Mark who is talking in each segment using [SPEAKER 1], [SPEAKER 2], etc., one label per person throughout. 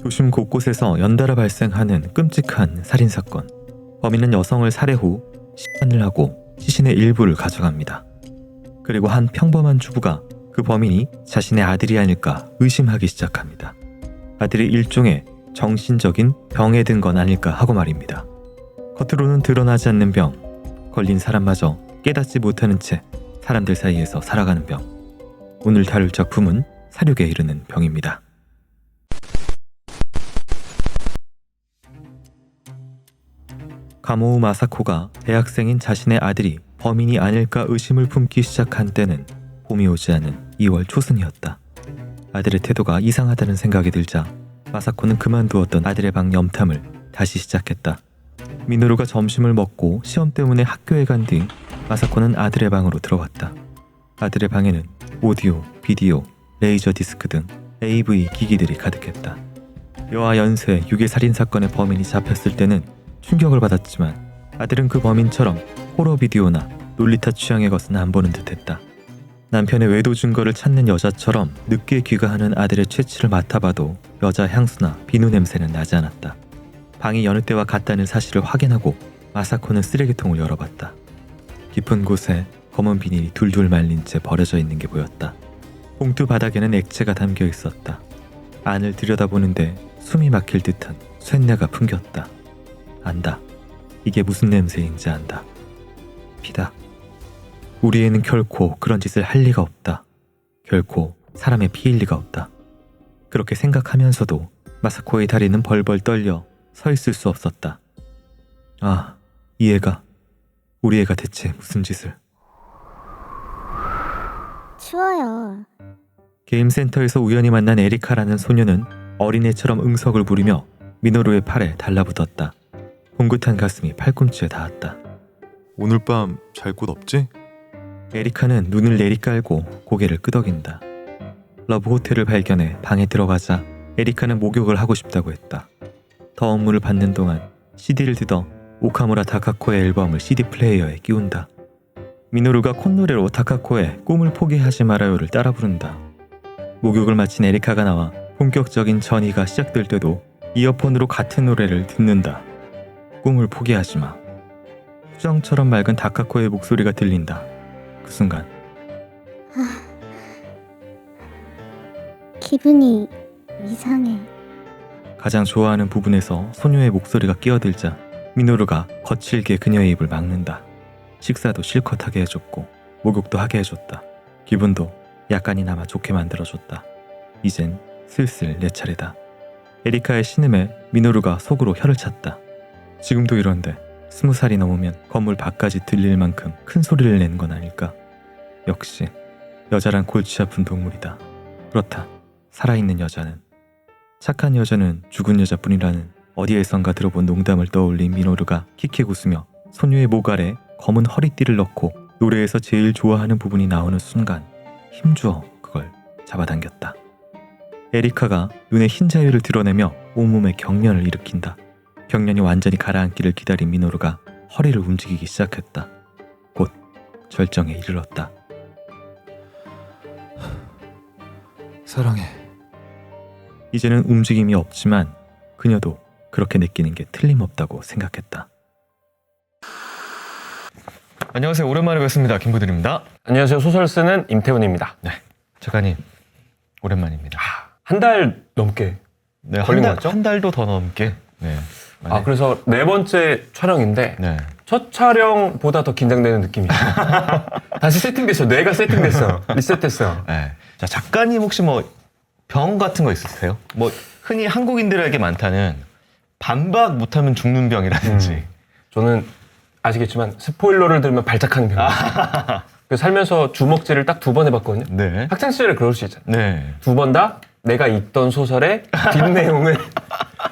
[SPEAKER 1] 도심 곳곳에서 연달아 발생하는 끔찍한 살인사건. 범인은 여성을 살해 후 시신을 하고 시신의 일부를 가져갑니다. 그리고 한 평범한 주부가 그 범인이 자신의 아들이 아닐까 의심하기 시작합니다. 아들이 일종의 정신적인 병에 든 건 아닐까 하고 말입니다. 겉으로는 드러나지 않는 병, 걸린 사람마저 깨닫지 못하는 채 사람들 사이에서 살아가는 병. 오늘 다룰 작품은 사륙에 이르는 병입니다. 가모우 마사코가 대학생인 자신의 아들이 범인이 아닐까 의심을 품기 시작한 때는 봄이 오지 않은 2월 초순이었다. 아들의 태도가 이상하다는 생각이 들자 마사코는 그만두었던 아들의 방 염탐을 다시 시작했다. 미노루가 점심을 먹고 시험 때문에 학교에 간 뒤 마사코는 아들의 방으로 들어갔다. 아들의 방에는 오디오, 비디오, 레이저 디스크 등 AV 기기들이 가득했다. 여아 연쇄 유괴 살인 사건의 범인이 잡혔을 때는 충격을 받았지만 아들은 그 범인처럼 호러 비디오나 롤리타 취향의 것은 안 보는 듯했다. 남편의 외도 증거를 찾는 여자처럼 늦게 귀가하는 아들의 채취를 맡아봐도 여자 향수나 비누 냄새는 나지 않았다. 방이 여느 때와 같다는 사실을 확인하고 마사코는 쓰레기통을 열어봤다. 깊은 곳에 검은 비닐이 둘둘 말린 채 버려져 있는 게 보였다. 봉투 바닥에는 액체가 담겨 있었다. 안을 들여다보는데 숨이 막힐 듯한 쇳내가 풍겼다. 안다. 이게 무슨 냄새인지 안다. 피다. 우리 애는 결코 그런 짓을 할 리가 없다. 결코 사람의 피일 리가 없다. 그렇게 생각하면서도 마사코의 다리는 벌벌 떨려 서 있을 수 없었다. 아, 이 애가, 우리 애가 대체 무슨 짓을.
[SPEAKER 2] 추워요.
[SPEAKER 1] 게임센터에서 우연히 만난 에리카라는 소녀는 어린애처럼 응석을 부리며 미노루의 팔에 달라붙었다. 봉긋한 가슴이 팔꿈치에 닿았다.
[SPEAKER 3] 오늘 밤 잘 곳 없지?
[SPEAKER 1] 에리카는 눈을 내리깔고 고개를 끄덕인다. 러브 호텔을 발견해 방에 들어가자 에리카는 목욕을 하고 싶다고 했다. 더 업무를 받는 동안 CD를 뜯어 오카무라 다카코의 앨범을 CD 플레이어에 끼운다. 미노루가 콧노래로 다카코의 꿈을 포기하지 말아요를 따라 부른다. 목욕을 마친 에리카가 나와 본격적인 전이가 시작될 때도 이어폰으로 같은 노래를 듣는다. 꿈을 포기하지 마. 수정처럼 맑은 다카코의 목소리가 들린다. 그 순간
[SPEAKER 2] 기분이 이상해.
[SPEAKER 1] 가장 좋아하는 부분에서 소녀의 목소리가 끼어들자 미노루가 거칠게 그녀의 입을 막는다. 식사도 실컷 하게 해줬고 목욕도 하게 해줬다. 기분도 약간이나마 좋게 만들어줬다. 이젠 슬슬 내 차례다. 에리카의 신음에 미노루가 속으로 혀를 찼다. 지금도 이런데 20살이 넘으면 건물 밖까지 들릴 만큼 큰 소리를 내는 건 아닐까? 역시 여자란 골치 아픈 동물이다. 그렇다. 살아있는 여자는, 착한 여자는 죽은 여자뿐이라는 어디에선가 들어본 농담을 떠올린 미노루가 킥킥 웃으며 소녀의 목 아래 검은 허리띠를 넣고 노래에서 제일 좋아하는 부분이 나오는 순간 힘주어 그걸 잡아당겼다. 에리카가 눈에 흰 자위를 드러내며 온몸에 경련을 일으킨다. 경련이 완전히 가라앉기를 기다린 미노루가 허리를 움직이기 시작했다. 곧 절정에 이르렀다.
[SPEAKER 3] 사랑해.
[SPEAKER 1] 이제는 움직임이 없지만 그녀도 그렇게 느끼는 게 틀림없다고 생각했다. 안녕하세요. 오랜만에 뵙습니다. 김부들입니다.
[SPEAKER 4] 안녕하세요. 소설 쓰는 임태훈입니다.
[SPEAKER 1] 네, 작가님 오랜만입니다.
[SPEAKER 4] 한 달 넘게
[SPEAKER 1] 네,
[SPEAKER 4] 걸린 것 같죠?
[SPEAKER 1] 한 달도 더 넘게. 네.
[SPEAKER 4] 그래서 네 번째 촬영인데
[SPEAKER 1] 네.
[SPEAKER 4] 첫 촬영보다 더 긴장되는 느낌이에요. 다시 세팅됐어. 뇌가 세팅됐어. 리셋됐어.
[SPEAKER 5] 네. 자, 작가님 혹시 뭐 병 같은 거 있으세요? 뭐 흔히 한국인들에게 많다는 반박 못하면 죽는 병이라든지.
[SPEAKER 4] 저는 아시겠지만 스포일러를 들으면 발작하는 병이에요. 그래서 살면서 주먹질을 딱 2번 해봤거든요.
[SPEAKER 5] 네.
[SPEAKER 4] 학창 시절에 그럴 수 있잖아요.
[SPEAKER 5] 네.
[SPEAKER 4] 2번 다 내가 읽던 소설의 뒷내용을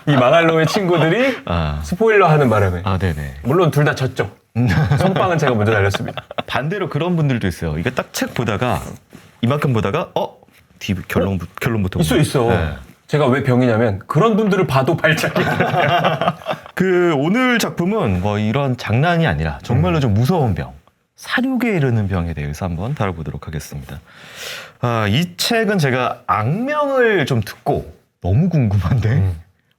[SPEAKER 4] 이 망할놈의 친구들이 스포일러 하는 바람에.
[SPEAKER 5] 네네.
[SPEAKER 4] 물론 둘 다 졌죠. 선빵은 제가 먼저 날렸습니다.
[SPEAKER 5] 반대로 그런 분들도 있어요. 이게 딱 책 보다가 이만큼 보다가 결론부터
[SPEAKER 4] 있어.
[SPEAKER 5] 네.
[SPEAKER 4] 제가 왜 병이냐면 그런 분들을 봐도 발작이
[SPEAKER 5] 그 오늘 작품은 뭐 이런 장난이 아니라 정말로 좀 무서운 병, 사륙에 이르는 병에 대해서 한번 다뤄보도록 하겠습니다. 이 책은 제가 악명을 좀 듣고 너무 궁금한데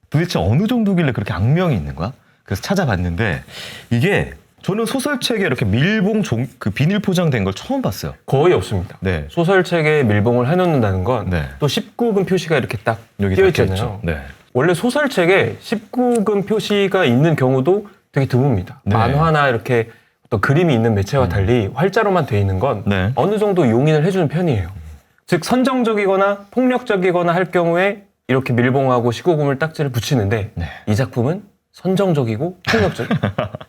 [SPEAKER 5] 도대체 어느 정도길래 그렇게 악명이 있는 거야? 그래서 찾아봤는데 이게 저는 소설책에 이렇게 밀봉 그 비닐 포장된 걸 처음 봤어요.
[SPEAKER 4] 거의 없습니다.
[SPEAKER 5] 네.
[SPEAKER 4] 소설책에 밀봉을 해놓는다는 건
[SPEAKER 5] 네.
[SPEAKER 4] 또 19금 표시가 이렇게 딱
[SPEAKER 5] 여기
[SPEAKER 4] 띄어
[SPEAKER 5] 닫혀
[SPEAKER 4] 있잖아요.
[SPEAKER 5] 있죠. 네.
[SPEAKER 4] 원래 소설책에 19금 표시가 있는 경우도 되게 드뭅니다.
[SPEAKER 5] 네.
[SPEAKER 4] 만화나 이렇게 어떤 그림이 있는 매체와 달리 활자로만 돼 있는 건
[SPEAKER 5] 네.
[SPEAKER 4] 어느 정도 용인을 해주는 편이에요. 즉 선정적이거나 폭력적이거나 할 경우에 이렇게 밀봉하고 19금을 딱지를 붙이는데
[SPEAKER 5] 네.
[SPEAKER 4] 이 작품은 선정적이고 폭력적이고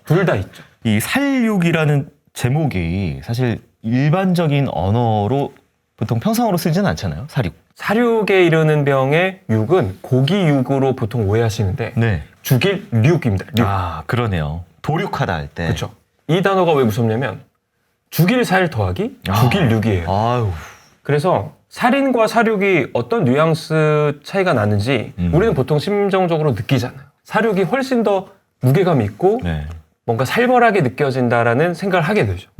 [SPEAKER 4] 둘 다 있죠.
[SPEAKER 5] 이 살육이라는 제목이 사실 일반적인 언어로 보통 평상어로 쓰지는 않잖아요. 살육.
[SPEAKER 4] 사륙에 이르는 병의 육은 고기육으로 보통 오해하시는데
[SPEAKER 5] 네.
[SPEAKER 4] 죽일 륙입니다. 륙.
[SPEAKER 5] 아, 그러네요. 도륙하다 할 때.
[SPEAKER 4] 그렇죠. 이 단어가 왜 무섭냐면 죽일 살 더하기
[SPEAKER 5] 아.
[SPEAKER 4] 죽일 륙이에요.
[SPEAKER 5] 아유.
[SPEAKER 4] 그래서 살인과 사륙이 어떤 뉘앙스 차이가 나는지 우리는 보통 심정적으로 느끼잖아요. 사륙이 훨씬 더 무게감이 있고
[SPEAKER 5] 네.
[SPEAKER 4] 뭔가 살벌하게 느껴진다라는 생각을 하게 되죠.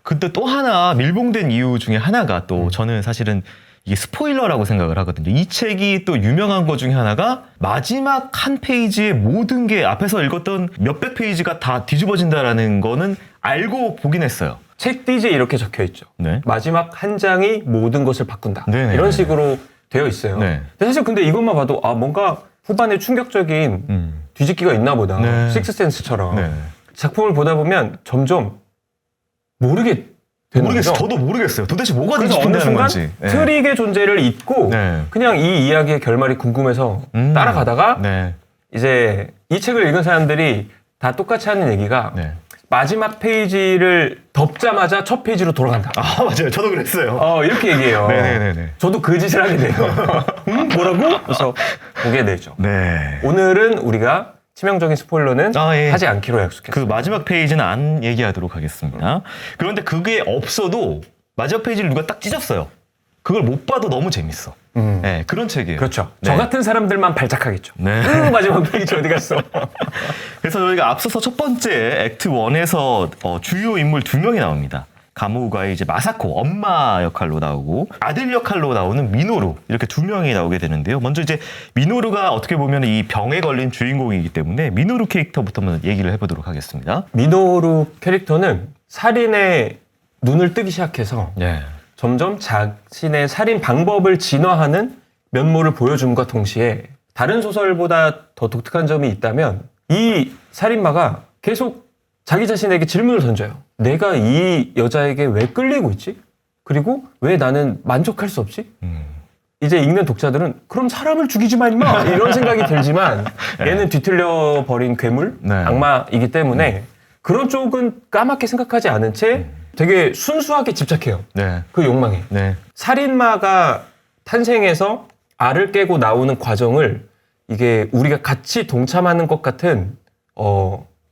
[SPEAKER 5] 근데 또 하나 밀봉된 이유 중에 하나가 또 저는 사실은 이게 스포일러라고 생각을 하거든요. 이 책이 또 유명한 것 중에 하나가 마지막 한 페이지에 모든 게 앞에서 읽었던 몇백 페이지가 다 뒤집어진다라는 거는 알고 보긴 했어요.
[SPEAKER 4] 책 띠지에 이렇게 적혀 있죠.
[SPEAKER 5] 네.
[SPEAKER 4] 마지막 한 장이 모든 것을 바꾼다.
[SPEAKER 5] 네네.
[SPEAKER 4] 이런 식으로 되어 있어요.
[SPEAKER 5] 네.
[SPEAKER 4] 근데 사실 근데 이것만 봐도 아 뭔가 후반에 충격적인 뒤집기가 있나 보다.
[SPEAKER 5] 네.
[SPEAKER 4] 식스센스처럼.
[SPEAKER 5] 네.
[SPEAKER 4] 작품을 보다 보면 점점 모르게 되는
[SPEAKER 5] 모르겠어요.
[SPEAKER 4] 거죠.
[SPEAKER 5] 저도 모르겠어요. 도대체 뭐가
[SPEAKER 4] 그래서 어느
[SPEAKER 5] 뒤집힌다는
[SPEAKER 4] 순간
[SPEAKER 5] 건지. 네.
[SPEAKER 4] 트릭의 존재를 잊고
[SPEAKER 5] 네.
[SPEAKER 4] 그냥 이 이야기의 결말이 궁금해서 따라가다가
[SPEAKER 5] 네.
[SPEAKER 4] 이제 이 책을 읽은 사람들이 다 똑같이 하는 얘기가
[SPEAKER 5] 네.
[SPEAKER 4] 마지막 페이지를 덮자마자 첫 페이지로 돌아간다.
[SPEAKER 5] 아, 맞아요. 저도 그랬어요.
[SPEAKER 4] 이렇게 얘기해요.
[SPEAKER 5] 네네네네.
[SPEAKER 4] 저도 그 짓을 하게 돼요. 뭐라고? 그래서 보게 되죠.
[SPEAKER 5] 네.
[SPEAKER 4] 오늘은 우리가 치명적인 스포일러는
[SPEAKER 5] 예.
[SPEAKER 4] 하지 않기로 약속했어요.
[SPEAKER 5] 그 마지막 페이지는 안 얘기하도록 하겠습니다. 그런데 그게 없어도 마지막 페이지를 누가 딱 찢었어요. 그걸 못 봐도 너무 재밌어. 네, 그런 책이에요.
[SPEAKER 4] 그렇죠.
[SPEAKER 5] 네.
[SPEAKER 4] 저 같은 사람들만 발작하겠죠.
[SPEAKER 5] 네.
[SPEAKER 4] 마지막 페이지 어디 갔어?
[SPEAKER 5] 그래서 저희가 앞서서 첫 번째 액트 1에서 주요 인물 2명이 나옵니다. 가무가의 이제 마사코 엄마 역할로 나오고 아들 역할로 나오는 미노루 이렇게 2명이 나오게 되는데요. 먼저 이제 미노루가 어떻게 보면 이 병에 걸린 주인공이기 때문에 미노루 캐릭터부터 한번 얘기를 해보도록 하겠습니다.
[SPEAKER 4] 미노루 캐릭터는 살인에 눈을 뜨기 시작해서
[SPEAKER 5] 네.
[SPEAKER 4] 점점 자신의 살인 방법을 진화하는 면모를 보여줌과 동시에 다른 소설보다 더 독특한 점이 있다면 이 살인마가 계속 자기 자신에게 질문을 던져요. 내가 이 여자에게 왜 끌리고 있지? 그리고 왜 나는 만족할 수 없지? 이제 읽는 독자들은 그럼 사람을 죽이지 마 임마 이런 생각이 들지만 얘는 뒤틀려 버린 괴물,
[SPEAKER 5] 네.
[SPEAKER 4] 악마이기 때문에 그런 쪽은 까맣게 생각하지 않은 채 되게 순수하게 집착해요.
[SPEAKER 5] 네.
[SPEAKER 4] 그 욕망에.
[SPEAKER 5] 네.
[SPEAKER 4] 살인마가 탄생해서 알을 깨고 나오는 과정을 이게 우리가 같이 동참하는 것 같은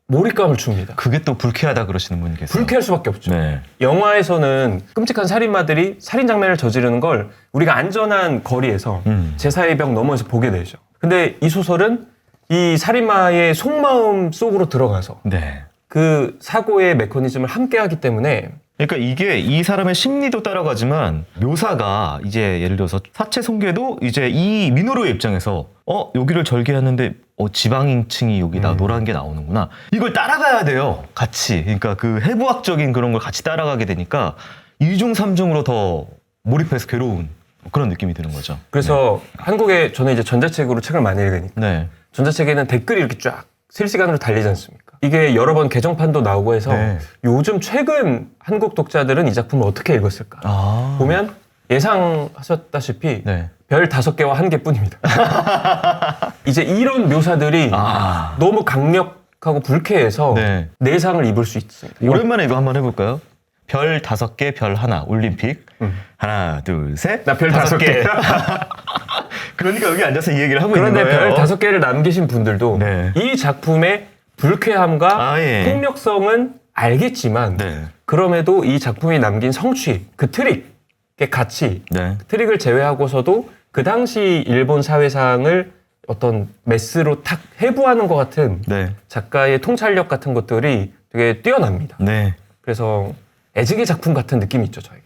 [SPEAKER 4] 몰입감을 줍니다.
[SPEAKER 5] 그게 또 불쾌하다 그러시는 분이 계세요.
[SPEAKER 4] 불쾌할 수밖에 없죠.
[SPEAKER 5] 네.
[SPEAKER 4] 영화에서는 끔찍한 살인마들이 살인 장면을 저지르는 걸 우리가 안전한 거리에서 제4의 벽 너머에서 보게 되죠. 근데 이 소설은 이 살인마의 속마음 속으로 들어가서
[SPEAKER 5] 네.
[SPEAKER 4] 그 사고의 메커니즘을 함께 하기 때문에
[SPEAKER 5] 그러니까 이게 이 사람의 심리도 따라가지만 묘사가 이제 예를 들어서 사체 손괴도 이제 이 미노루의 입장에서 여기를 절개하는데 지방층이 여기다 노란 게 나오는구나. 이걸 따라가야 돼요. 같이. 그러니까 그 해부학적인 그런 걸 같이 따라가게 되니까 2중 3중으로 더 몰입해서 괴로운 그런 느낌이 드는 거죠.
[SPEAKER 4] 그래서 한국에 저는 이제 전자책으로 책을 많이 읽으니까
[SPEAKER 5] 네.
[SPEAKER 4] 전자책에는 댓글이 이렇게 쫙 실시간으로 달리지 않습니까? 이게 여러 번 개정판도 나오고 해서
[SPEAKER 5] 네.
[SPEAKER 4] 요즘 최근 한국 독자들은 이 작품을 어떻게 읽었을까?
[SPEAKER 5] 아.
[SPEAKER 4] 보면 예상하셨다시피
[SPEAKER 5] 네.
[SPEAKER 4] 별 5개와 1개뿐입니다. 이제 이런 묘사들이
[SPEAKER 5] 아.
[SPEAKER 4] 너무 강력하고 불쾌해서
[SPEAKER 5] 네.
[SPEAKER 4] 내상을 입을 수 있습니다.
[SPEAKER 5] 오랜만에 이거 한번 해볼까요? 별 5개, 별 하나, 올림픽. 하나, 둘, 셋.
[SPEAKER 4] 나 별 5개.
[SPEAKER 5] 그러니까 여기 앉아서 이 얘기를 하고
[SPEAKER 4] 그런데
[SPEAKER 5] 있는 거예요.
[SPEAKER 4] 별 5개를 남기신 분들도
[SPEAKER 5] 네.
[SPEAKER 4] 이 작품의 불쾌함과
[SPEAKER 5] 예.
[SPEAKER 4] 폭력성은 알겠지만
[SPEAKER 5] 네.
[SPEAKER 4] 그럼에도 이 작품이 남긴 성취, 그 트릭의 가치,
[SPEAKER 5] 네.
[SPEAKER 4] 트릭을 제외하고서도 그 당시 일본 사회상을 어떤 메스로 탁 해부하는 것 같은
[SPEAKER 5] 네.
[SPEAKER 4] 작가의 통찰력 같은 것들이 되게 뛰어납니다.
[SPEAKER 5] 네.
[SPEAKER 4] 그래서 애증의 작품 같은 느낌이 있죠, 저에게.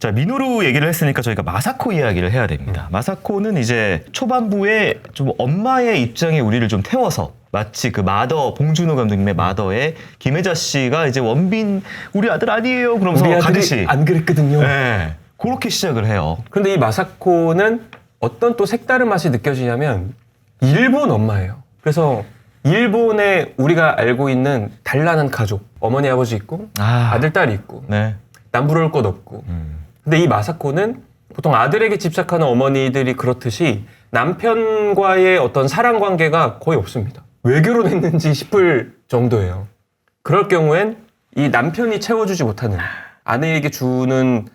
[SPEAKER 5] 자, 미노루 얘기를 했으니까 저희가 마사코 이야기를 해야 됩니다. 마사코는 이제 초반부에 좀 엄마의 입장에 우리를 좀 태워서 마치 그 마더, 봉준호 감독님의 마더의 김혜자 씨가 이제 원빈 우리 아들 아니에요 그러면서
[SPEAKER 4] 우리 아들이
[SPEAKER 5] 가듯이
[SPEAKER 4] 안 그랬거든요.
[SPEAKER 5] 네, 그렇게 시작을 해요.
[SPEAKER 4] 그런데 이 마사코는 어떤 또 색다른 맛이 느껴지냐면 일본 엄마예요. 그래서 일본에 우리가 알고 있는 단란한 가족, 어머니 아버지 있고 아들 딸이 있고
[SPEAKER 5] 네.
[SPEAKER 4] 남부러울 것 없고. 근데 이 마사코는 보통 아들에게 집착하는 어머니들이 그렇듯이 남편과의 어떤 사랑 관계가 거의 없습니다. 왜 결혼했는지 싶을 정도예요. 그럴 경우엔 이 남편이 채워주지 못하는, 아내에게 주는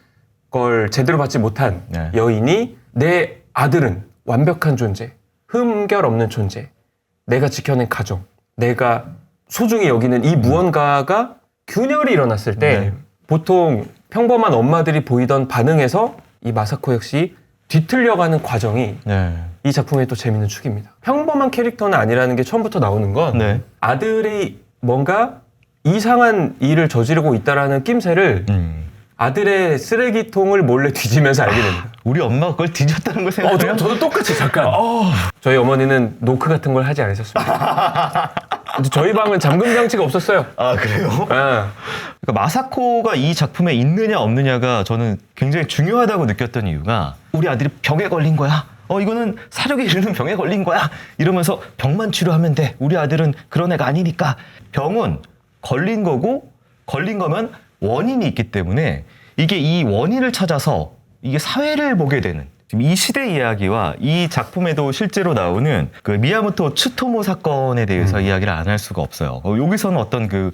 [SPEAKER 4] 걸 제대로 받지 못한
[SPEAKER 5] 네.
[SPEAKER 4] 여인이 내 아들은 완벽한 존재, 흠결 없는 존재, 내가 지켜낸 가정, 내가 소중히 여기는 이 무언가가 균열이 일어났을 때
[SPEAKER 5] 네.
[SPEAKER 4] 보통 평범한 엄마들이 보이던 반응에서 이 마사코 역시 뒤틀려가는 과정이
[SPEAKER 5] 네.
[SPEAKER 4] 이 작품의 또 재밌는 축입니다. 평범한 캐릭터는 아니라는 게 처음부터 나오는 건
[SPEAKER 5] 네.
[SPEAKER 4] 아들이 뭔가 이상한 일을 저지르고 있다라는 낌새를 아들의 쓰레기통을 몰래 뒤지면서 알게 됩니다.
[SPEAKER 5] 우리 엄마가 그걸 뒤졌다는 걸 생각해요?
[SPEAKER 4] 저도 똑같이 잠깐. 저희 어머니는 노크 같은 걸 하지 않으셨습니다. 저희 방은 잠금 장치가 없었어요.
[SPEAKER 5] 아, 그래요?
[SPEAKER 4] 아,
[SPEAKER 5] 그러니까 마사코가 이 작품에 있느냐 없느냐가 저는 굉장히 중요하다고 느꼈던 이유가 우리 아들이 병에 걸린 거야. 이거는 사력에 이르는 병에 걸린 거야. 이러면서 병만 치료하면 돼. 우리 아들은 그런 애가 아니니까. 병은 걸린 거고 걸린 거면 원인이 있기 때문에 이게 이 원인을 찾아서 이게 사회를 보게 되는 지금 이 시대 이야기와 이 작품에도 실제로 나오는 그 미야모토 츠토모 사건에 대해서 이야기를 안 할 수가 없어요. 여기서는 어떤 그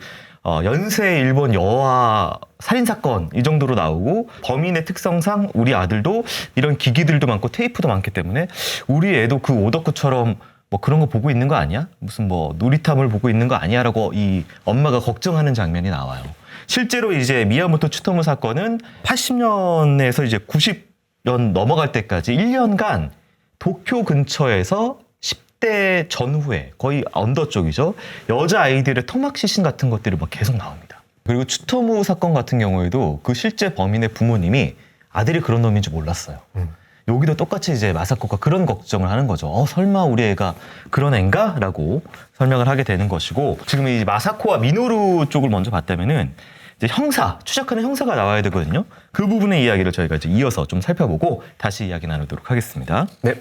[SPEAKER 5] 연쇄 일본 여아 살인 사건 이 정도로 나오고 범인의 특성상 우리 아들도 이런 기기들도 많고 테이프도 많기 때문에 우리 애도 그 오덕후처럼 뭐 그런 거 보고 있는 거 아니야? 무슨 뭐 누리탐을 보고 있는 거 아니야라고 이 엄마가 걱정하는 장면이 나와요. 실제로 이제 미야모토 츠토무 사건은 80년에서 이제 90년 넘어갈 때까지 1년간 도쿄 근처에서 10대 전후에 거의 언더 쪽이죠. 여자 아이들의 토막 시신 같은 것들이 막 계속 나옵니다. 그리고 츠토무 사건 같은 경우에도 그 실제 범인의 부모님이 아들이 그런 놈인 줄 몰랐어요. 여기도 똑같이 이제 마사코가 그런 걱정을 하는 거죠. 설마 우리 애가 그런 애인가? 라고 설명을 하게 되는 것이고, 지금 이 마사코와 미노루 쪽을 먼저 봤다면은 이제 형사, 추적하는 형사가 나와야 되거든요. 그 부분의 이야기를 저희가 이제 이어서 좀 살펴보고 다시 이야기 나누도록 하겠습니다.
[SPEAKER 4] 네.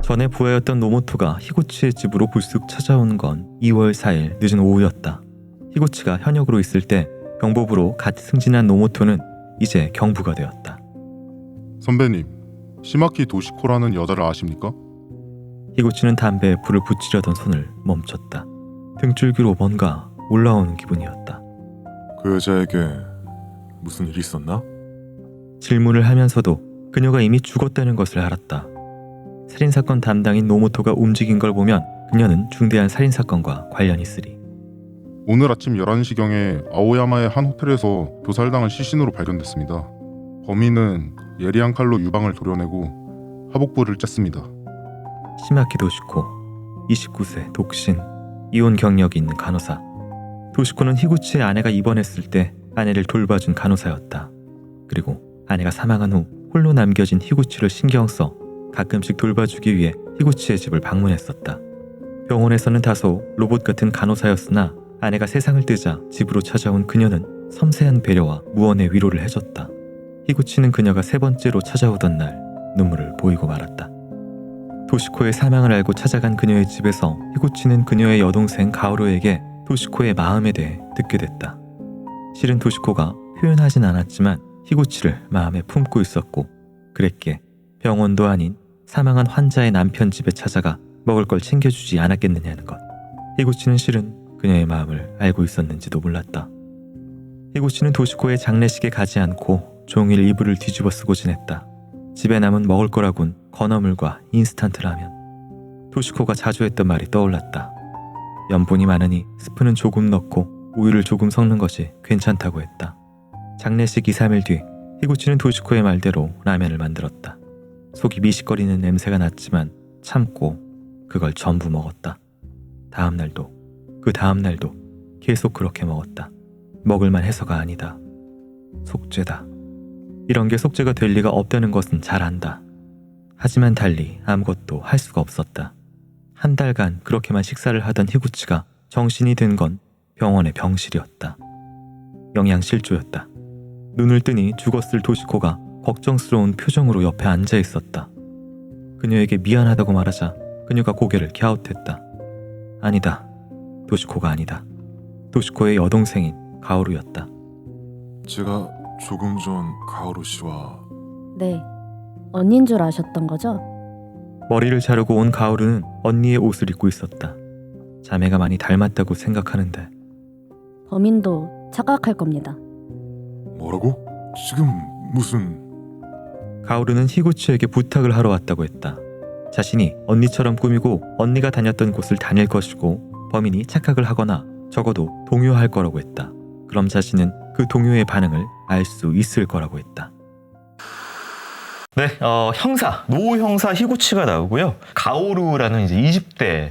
[SPEAKER 1] 전에 부하였던 노모토가 히고치의 집으로 불쑥 찾아온 건 2월 4일 늦은 오후였다. 히고치가 현역으로 있을 때 경보부로 갓 승진한 노모토는 이제 경부가 되었다.
[SPEAKER 6] 선배님, 시마키 도시코라는 여자를 아십니까?
[SPEAKER 1] 히고치는 담배에 불을 붙이려던 손을 멈췄다. 등줄기로 뭔가 올라오는 기분이었다.
[SPEAKER 3] 그 여자에게 무슨 일이 있었나?
[SPEAKER 1] 질문을 하면서도 그녀가 이미 죽었다는 것을 알았다. 살인사건 담당인 노모토가 움직인 걸 보면 그녀는 중대한 살인사건과 관련이 있으리.
[SPEAKER 6] 오늘 아침 11시경에 아오야마의 한 호텔에서 교살당한 시신으로 발견됐습니다. 범인은 예리한 칼로 유방을 도려내고 하복부를 짰습니다.
[SPEAKER 1] 시마키 도시코, 29세, 독신, 이혼 경력이 있는 간호사. 도시코는 히구치의 아내가 입원했을 때 아내를 돌봐준 간호사였다. 그리고 아내가 사망한 후 홀로 남겨진 히구치를 신경 써 가끔씩 돌봐주기 위해 히구치의 집을 방문했었다. 병원에서는 다소 로봇 같은 간호사였으나 아내가 세상을 뜨자 집으로 찾아온 그녀는 섬세한 배려와 무언의 위로를 해줬다. 히구치는 그녀가 세 번째로 찾아오던 날 눈물을 보이고 말았다. 도시코의 사망을 알고 찾아간 그녀의 집에서 히구치는 그녀의 여동생 가오루에게 도시코의 마음에 대해 듣게 됐다. 실은 도시코가 표현하진 않았지만 히구치를 마음에 품고 있었고, 그랬기에 병원도 아닌 사망한 환자의 남편 집에 찾아가 먹을 걸 챙겨주지 않았겠느냐는 것. 히구치는 실은 그녀의 마음을 알고 있었는지도 몰랐다. 히구치는 도시코의 장례식에 가지 않고 종일 이불을 뒤집어 쓰고 지냈다. 집에 남은 먹을 거라곤 건어물과 인스턴트 라면. 도시코가 자주 했던 말이 떠올랐다. 염분이 많으니 스프는 조금 넣고 우유를 조금 섞는 것이 괜찮다고 했다. 장례식 2, 3일 뒤 히구치는 도시코의 말대로 라면을 만들었다. 속이 미식거리는 냄새가 났지만 참고 그걸 전부 먹었다. 다음날도 그 다음날도 계속 그렇게 먹었다. 먹을만 해서가 아니다. 속죄다. 이런 게 속죄가 될 리가 없다는 것은 잘 안다. 하지만 달리 아무것도 할 수가 없었다. 한 달간 그렇게만 식사를 하던 히구치가 정신이 든 건 병원의 병실이었다. 영양실조였다. 눈을 뜨니 죽었을 도시코가 걱정스러운 표정으로 옆에 앉아 있었다. 그녀에게 미안하다고 말하자 그녀가 고개를 갸웃했다. 아니다. 도시코가 아니다. 도시코의 여동생인 가오루였다.
[SPEAKER 3] 제가 조금 전 가오루 씨와
[SPEAKER 2] 네. 언닌 줄 아셨던 거죠?
[SPEAKER 1] 머리를 자르고 온 가오루는 언니의 옷을 입고 있었다. 자매가 많이 닮았다고 생각하는데
[SPEAKER 2] 범인도 착각할 겁니다.
[SPEAKER 3] 뭐라고? 지금 무슨...
[SPEAKER 1] 가오루는 히구치에게 부탁을 하러 왔다고 했다. 자신이 언니처럼 꾸미고 언니가 다녔던 곳을 다닐 것이고 범인이 착각을 하거나 적어도 동요할 거라고 했다. 그럼 자신은 그 동요의 반응을 알 수 있을 거라고 했다.
[SPEAKER 5] 네, 형사, 노 형사 히구치가 나오고요. 가오루라는 이제 20대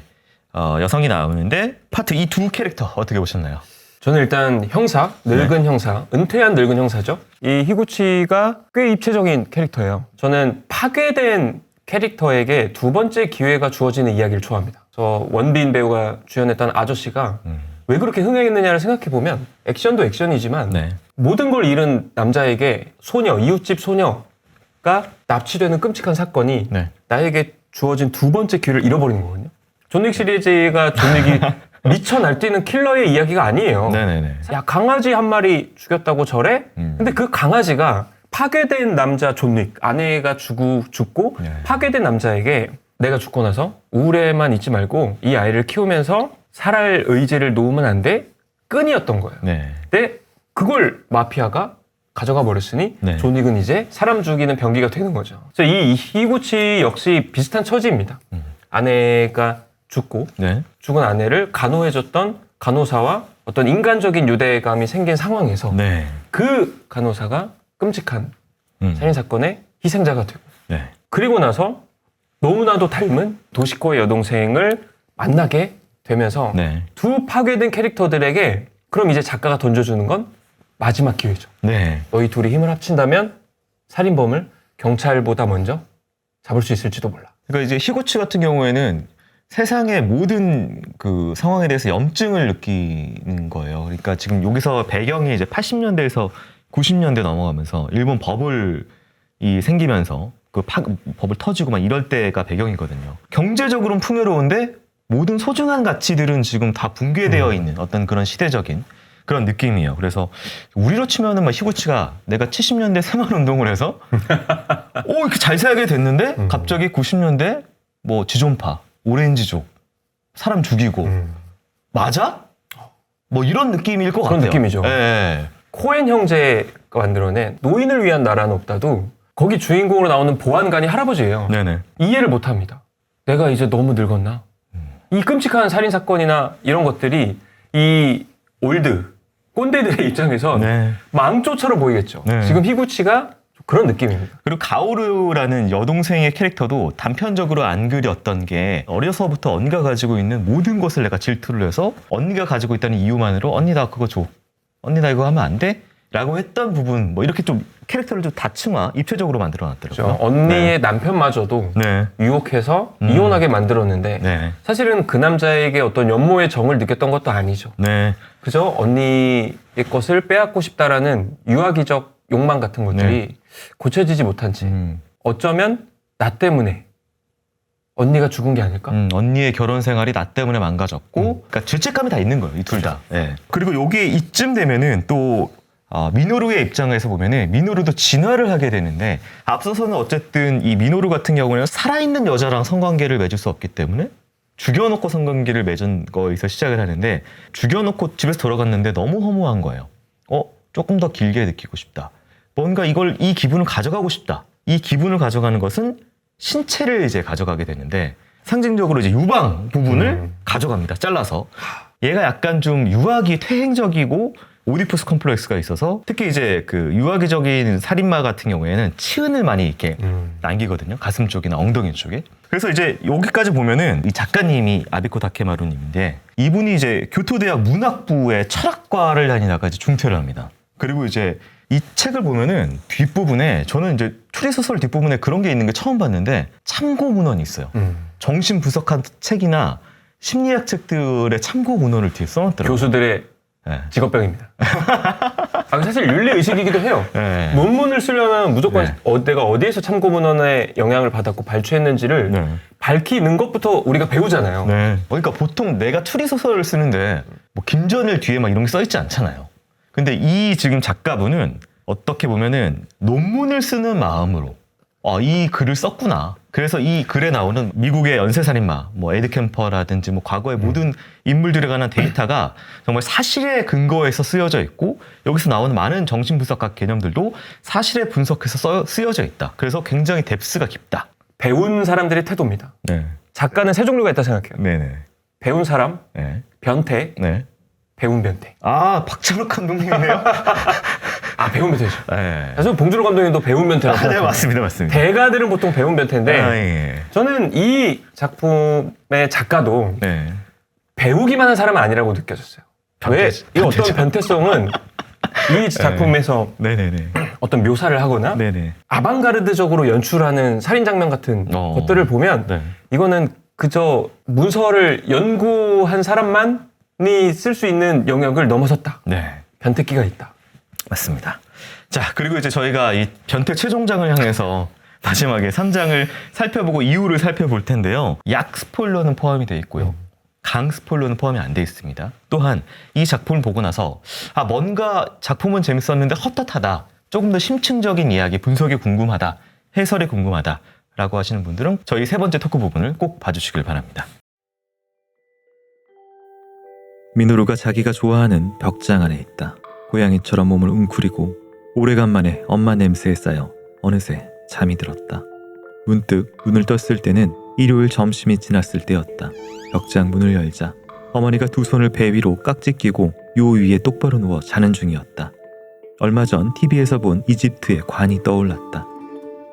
[SPEAKER 5] 여성이 나오는데 파트 이 두 캐릭터 어떻게 보셨나요?
[SPEAKER 4] 저는 일단 형사, 늙은 형사, 은퇴한 늙은 형사죠. 이 히구치가 꽤 입체적인 캐릭터예요. 저는 파괴된 캐릭터에게 두 번째 기회가 주어지는 이야기를 좋아합니다. 저 원빈 배우가 주연했던 아저씨가 왜 그렇게 흥행했느냐를 생각해보면 액션도 액션이지만
[SPEAKER 5] 네.
[SPEAKER 4] 모든 걸 잃은 남자에게 소녀, 이웃집 소녀가 납치되는 끔찍한 사건이
[SPEAKER 5] 네.
[SPEAKER 4] 나에게 주어진 두 번째 기회를 잃어버리는 거거든요. 존윅 시리즈가 존윅이 미쳐 날뛰는 킬러의 이야기가 아니에요.
[SPEAKER 5] 네네네.
[SPEAKER 4] 야, 강아지 한 마리 죽였다고 저래? 근데 그 강아지가 파괴된 남자 존윅, 아내가 죽고
[SPEAKER 5] 네.
[SPEAKER 4] 파괴된 남자에게 내가 죽고 나서 우울에만 있지 말고 이 아이를 키우면서 살할 의지를 놓으면 안 돼? 끈이었던 거예요.
[SPEAKER 5] 네.
[SPEAKER 4] 근데 그걸 마피아가 가져가 버렸으니
[SPEAKER 5] 네.
[SPEAKER 4] 존윅은 이제 사람 죽이는 병기가 되는 거죠. 그래서 이 히구치 역시 비슷한 처지입니다. 아내가 죽고
[SPEAKER 5] 네.
[SPEAKER 4] 죽은 아내를 간호해줬던 간호사와 어떤 인간적인 유대감이 생긴 상황에서
[SPEAKER 5] 네.
[SPEAKER 4] 그 간호사가 끔찍한 살인사건의 희생자가 되고
[SPEAKER 5] 네.
[SPEAKER 4] 그리고 나서 너무나도 닮은 도시코의 여동생을 만나게 되면서
[SPEAKER 5] 네.
[SPEAKER 4] 두 파괴된 캐릭터들에게 그럼 이제 작가가 던져주는 건 마지막 기회죠.
[SPEAKER 5] 네.
[SPEAKER 4] 너희 둘이 힘을 합친다면 살인범을 경찰보다 먼저 잡을 수 있을지도 몰라.
[SPEAKER 5] 그러니까 이제 히구치 같은 경우에는 세상의 모든 그 상황에 대해서 염증을 느끼는 거예요. 그러니까 지금 여기서 배경이 이제 80년대에서 90년대 넘어가면서 일본 버블이 생기면서 그 버블 터지고 막 이럴 때가 배경이거든요. 경제적으로는 풍요로운데 모든 소중한 가치들은 지금 다 붕괴되어 있는 어떤 그런 시대적인 그런 느낌이에요. 그래서 우리로 치면은 막 히구치가 내가 70년대 새마을 운동을 해서 이렇게 잘 살게 됐는데 갑자기 90년대 뭐 지존파, 오렌지족, 사람 죽이고 맞아? 뭐 이런 느낌일 것
[SPEAKER 4] 그런
[SPEAKER 5] 같아요.
[SPEAKER 4] 느낌이죠.
[SPEAKER 5] 예.
[SPEAKER 4] 코엔 형제가 만들어낸 노인을 위한 나라는 없다도 거기 주인공으로 나오는 보안관이 할아버지예요.
[SPEAKER 5] 네네.
[SPEAKER 4] 이해를 못합니다. 내가 이제 너무 늙었나? 이 끔찍한 살인사건이나 이런 것들이 이 올드 꼰대들의 입장에선
[SPEAKER 5] 네.
[SPEAKER 4] 망조처럼 보이겠죠.
[SPEAKER 5] 네.
[SPEAKER 4] 지금 히구치가 그런 느낌입니다.
[SPEAKER 5] 그리고 가오르라는 여동생의 캐릭터도 단편적으로 안 그렸던 게 어려서부터 언니가 가지고 있는 모든 것을 내가 질투를 해서 언니가 가지고 있다는 이유만으로 언니 나 그거 줘. 언니 나 이거 하면 안 돼? 라고 했던 부분 뭐 이렇게 좀 캐릭터를 좀 다층화 입체적으로 만들어 놨더라고요.
[SPEAKER 4] 그렇죠? 언니의 남편마저도
[SPEAKER 5] 네.
[SPEAKER 4] 유혹해서 이혼하게 만들었는데
[SPEAKER 5] 네.
[SPEAKER 4] 사실은 그 남자에게 어떤 연모의 정을 느꼈던 것도 아니죠.
[SPEAKER 5] 네.
[SPEAKER 4] 그저 언니의 것을 빼앗고 싶다라는 유아기적 욕망 같은 것들이 고쳐지지 못한 채 어쩌면 나 때문에 언니가 죽은 게 아닐까?
[SPEAKER 5] 언니의 결혼 생활이 나 때문에 망가졌고 그러니까 죄책감이 다 있는 거예요. 이 둘 다. 네. 그리고 요게 이쯤 되면은 또 미노루의 입장에서 보면은 미노루도 진화를 하게 되는데 앞서서는 어쨌든 이 미노루 같은 경우는 살아있는 여자랑 성관계를 맺을 수 없기 때문에 죽여놓고 성관계를 맺은 거에서 시작을 하는데 죽여놓고 집에서 돌아갔는데 너무 허무한 거예요. 조금 더 길게 느끼고 싶다. 뭔가 이 기분을 가져가고 싶다. 이 기분을 가져가는 것은 신체를 이제 가져가게 되는데 상징적으로 이제 유방 부분을 가져갑니다. 잘라서. 얘가 약간 좀 유아기 퇴행적이고 오디푸스 컴플렉스가 있어서 특히 이제 그 유아기적인 살인마 같은 경우에는 치은을 많이 이렇게 남기거든요. 가슴 쪽이나 엉덩이 쪽에. 그래서 이제 여기까지 보면은 이 작가님이 아비코 다케마루님인데 이분이 이제 교토대학 문학부의 철학과를 다니다가 이제 중퇴를 합니다. 그리고 이제 이 책을 보면은 뒷부분에 저는 이제 추리소설 뒷부분에 그런 게 있는 게 처음 봤는데 참고 문헌이 있어요. 정신 분석한 책이나 심리학 책들의 참고 문헌을 뒤에 써놨더라고요.
[SPEAKER 4] 교수들의
[SPEAKER 5] 네.
[SPEAKER 4] 직업병입니다. 아, 사실 윤리의식이기도 해요.
[SPEAKER 5] 네.
[SPEAKER 4] 논문을 쓰려면 무조건
[SPEAKER 5] 네.
[SPEAKER 4] 내가 어디에서 참고 문헌에 영향을 받았고 발췌했는지를
[SPEAKER 5] 네.
[SPEAKER 4] 밝히는 것부터 우리가 배우잖아요.
[SPEAKER 5] 네. 그러니까 보통 내가 추리소설을 쓰는데 뭐 김전일 뒤에 막 이런 게 써있지 않잖아요. 근데 이 지금 작가분은 어떻게 보면은 논문을 쓰는 마음으로 이 글을 썼구나. 그래서 이 글에 나오는 미국의 연쇄살인마, 뭐 에드 캠퍼라든지 뭐 과거의 모든 인물들에 관한 데이터가 정말 사실에 근거해서 쓰여져 있고 여기서 나오는 많은 정신분석학 개념들도 사실에 분석해서 쓰여져 있다. 그래서 굉장히 뎁스가 깊다.
[SPEAKER 4] 배운 사람들의 태도입니다.
[SPEAKER 5] 네,
[SPEAKER 4] 작가는 세 종류가 있다 생각해요.
[SPEAKER 5] 네,
[SPEAKER 4] 배운 사람,
[SPEAKER 5] 네,
[SPEAKER 4] 변태,
[SPEAKER 5] 네.
[SPEAKER 4] 배운 변태.
[SPEAKER 5] 박찬욱 감독님이네요.
[SPEAKER 4] 아, 배운 변태죠.
[SPEAKER 5] 네.
[SPEAKER 4] 사실 봉준호 감독님도 배운 변태라고
[SPEAKER 5] 네,
[SPEAKER 4] 생각해요.
[SPEAKER 5] 맞습니다, 맞습니다.
[SPEAKER 4] 대가들은 보통 배운 변태인데
[SPEAKER 5] 예.
[SPEAKER 4] 저는 이 작품의 작가도
[SPEAKER 5] 네.
[SPEAKER 4] 배우기만 한 사람은 아니라고 느껴졌어요. 왜? 이 어떤 변태성은 이 작품에서
[SPEAKER 5] 네네네.
[SPEAKER 4] 어떤 묘사를 하거나
[SPEAKER 5] 네네.
[SPEAKER 4] 아방가르드적으로 연출하는 살인 장면 같은 것들을 보면
[SPEAKER 5] 네.
[SPEAKER 4] 이거는 그저 문서를 연구한 사람만이 쓸 수 있는 영역을 넘어섰다.
[SPEAKER 5] 네.
[SPEAKER 4] 변태기가 있다.
[SPEAKER 5] 맞습니다. 자, 그리고 이제 저희가 이 변태 최종장을 향해서 마지막에 3장을 살펴보고 이유를 살펴볼 텐데요. 약 스포일러는 포함이 되어 있고요. 강 스포일러는 포함이 안 되어 있습니다. 또한 이 작품을 보고 나서 뭔가 작품은 재밌었는데 헛헛하다. 조금 더 심층적인 이야기, 분석이 궁금하다. 해설이 궁금하다. 라고 하시는 분들은 저희 세 번째 토크 부분을 꼭 봐주시길 바랍니다.
[SPEAKER 1] 미노루가 자기가 좋아하는 벽장 안에 있다. 고양이처럼 몸을 웅크리고 오래간만에 엄마 냄새에 쌓여 어느새 잠이 들었다. 문득 눈을 떴을 때는 일요일 점심이 지났을 때였다. 벽장 문을 열자 어머니가 두 손을 배 위로 깍지 끼고 요 위에 똑바로 누워 자는 중이었다. 얼마 전 TV에서 본 이집트의 관이 떠올랐다.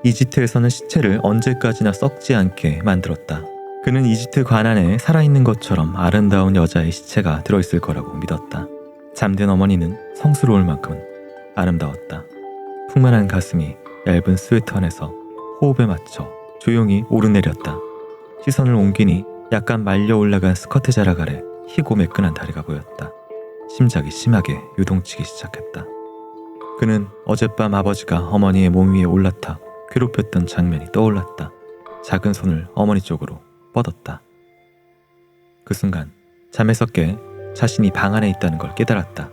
[SPEAKER 1] 이집트에서는 시체를 언제까지나 썩지 않게 만들었다. 그는 이집트 관 안에 살아있는 것처럼 아름다운 여자의 시체가 들어있을 거라고 믿었다. 잠든 어머니는 성스러울 만큼 아름다웠다. 풍만한 가슴이 얇은 스웨터 안에서 호흡에 맞춰 조용히 오르내렸다. 시선을 옮기니 약간 말려 올라간 스커트 자락 아래 희고 매끈한 다리가 보였다. 심장이 심하게 요동치기 시작했다. 그는 어젯밤 아버지가 어머니의 몸 위에 올라타 괴롭혔던 장면이 떠올랐다. 작은 손을 어머니 쪽으로 뻗었다. 그 순간 잠에서 깨 자신이 방 안에 있다는 걸 깨달았다.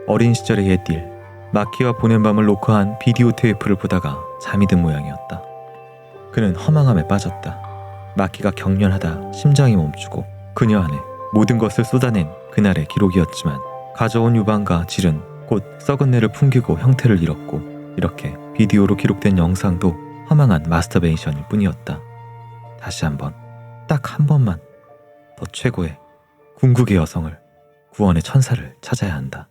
[SPEAKER 1] 어린 시절의 옛일 마키와 보낸 밤을 녹화한 비디오 테이프를 보다가 잠이 든 모양이었다. 그는 허망함에 빠졌다. 마키가 경련하다 심장이 멈추고 그녀 안에 모든 것을 쏟아낸 그날의 기록이었지만 가져온 유방과 질은 곧 썩은 내를 풍기고 형태를 잃었고 이렇게 비디오로 기록된 영상도 허망한 마스터베이션일 뿐이었다. 다시 한번, 딱 한 번만 더 최고의 궁극의 여성을, 구원의 천사를 찾아야 한다.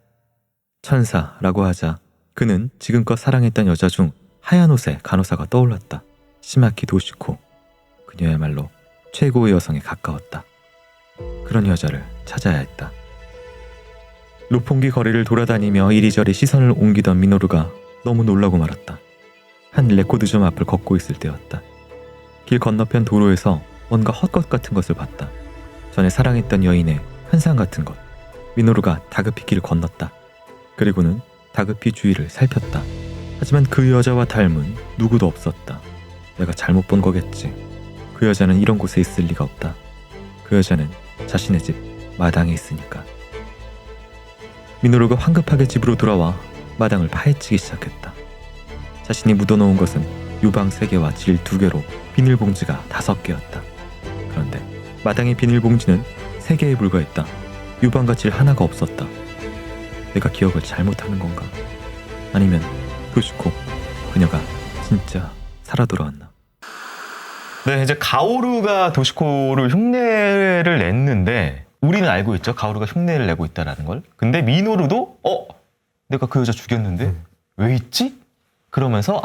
[SPEAKER 1] 천사라고 하자 그는 지금껏 사랑했던 여자 중 하얀 옷의 간호사가 떠올랐다. 시마키 도시코. 그녀야말로 최고의 여성에 가까웠다. 그런 여자를 찾아야 했다. 로폰기 거리를 돌아다니며 이리저리 시선을 옮기던 미노루가 너무 놀라고 말았다. 한 레코드점 앞을 걷고 있을 때였다. 길 건너편 도로에서 뭔가 헛것 같은 것을 봤다. 전에 사랑했던 여인의 환상 같은 것. 미노루가 다급히 길을 건넜다. 그리고는 다급히 주위를 살폈다. 하지만 그 여자와 닮은 누구도 없었다. 내가 잘못 본 거겠지. 그 여자는 이런 곳에 있을 리가 없다. 그 여자는 자신의 집 마당에 있으니까. 미노루가 황급하게 집으로 돌아와 마당을 파헤치기 시작했다. 자신이 묻어놓은 것은 유방 3개와 질 2개로 비닐봉지가 5개였다. 그런데 마당의 비닐봉지는 3개에 불과했다. 유방과 질 하나가 없었다. 내가 기억을 잘못하는 건가? 아니면 도시코, 그녀가 진짜 살아 돌아왔나?
[SPEAKER 5] 네, 이제 가오루가 도시코를 흉내를 냈는데 우리는 알고 있죠. 가오루가 흉내를 내고 있다라는 걸. 근데 미노루도 내가 그 여자 죽였는데 왜 있지? 그러면서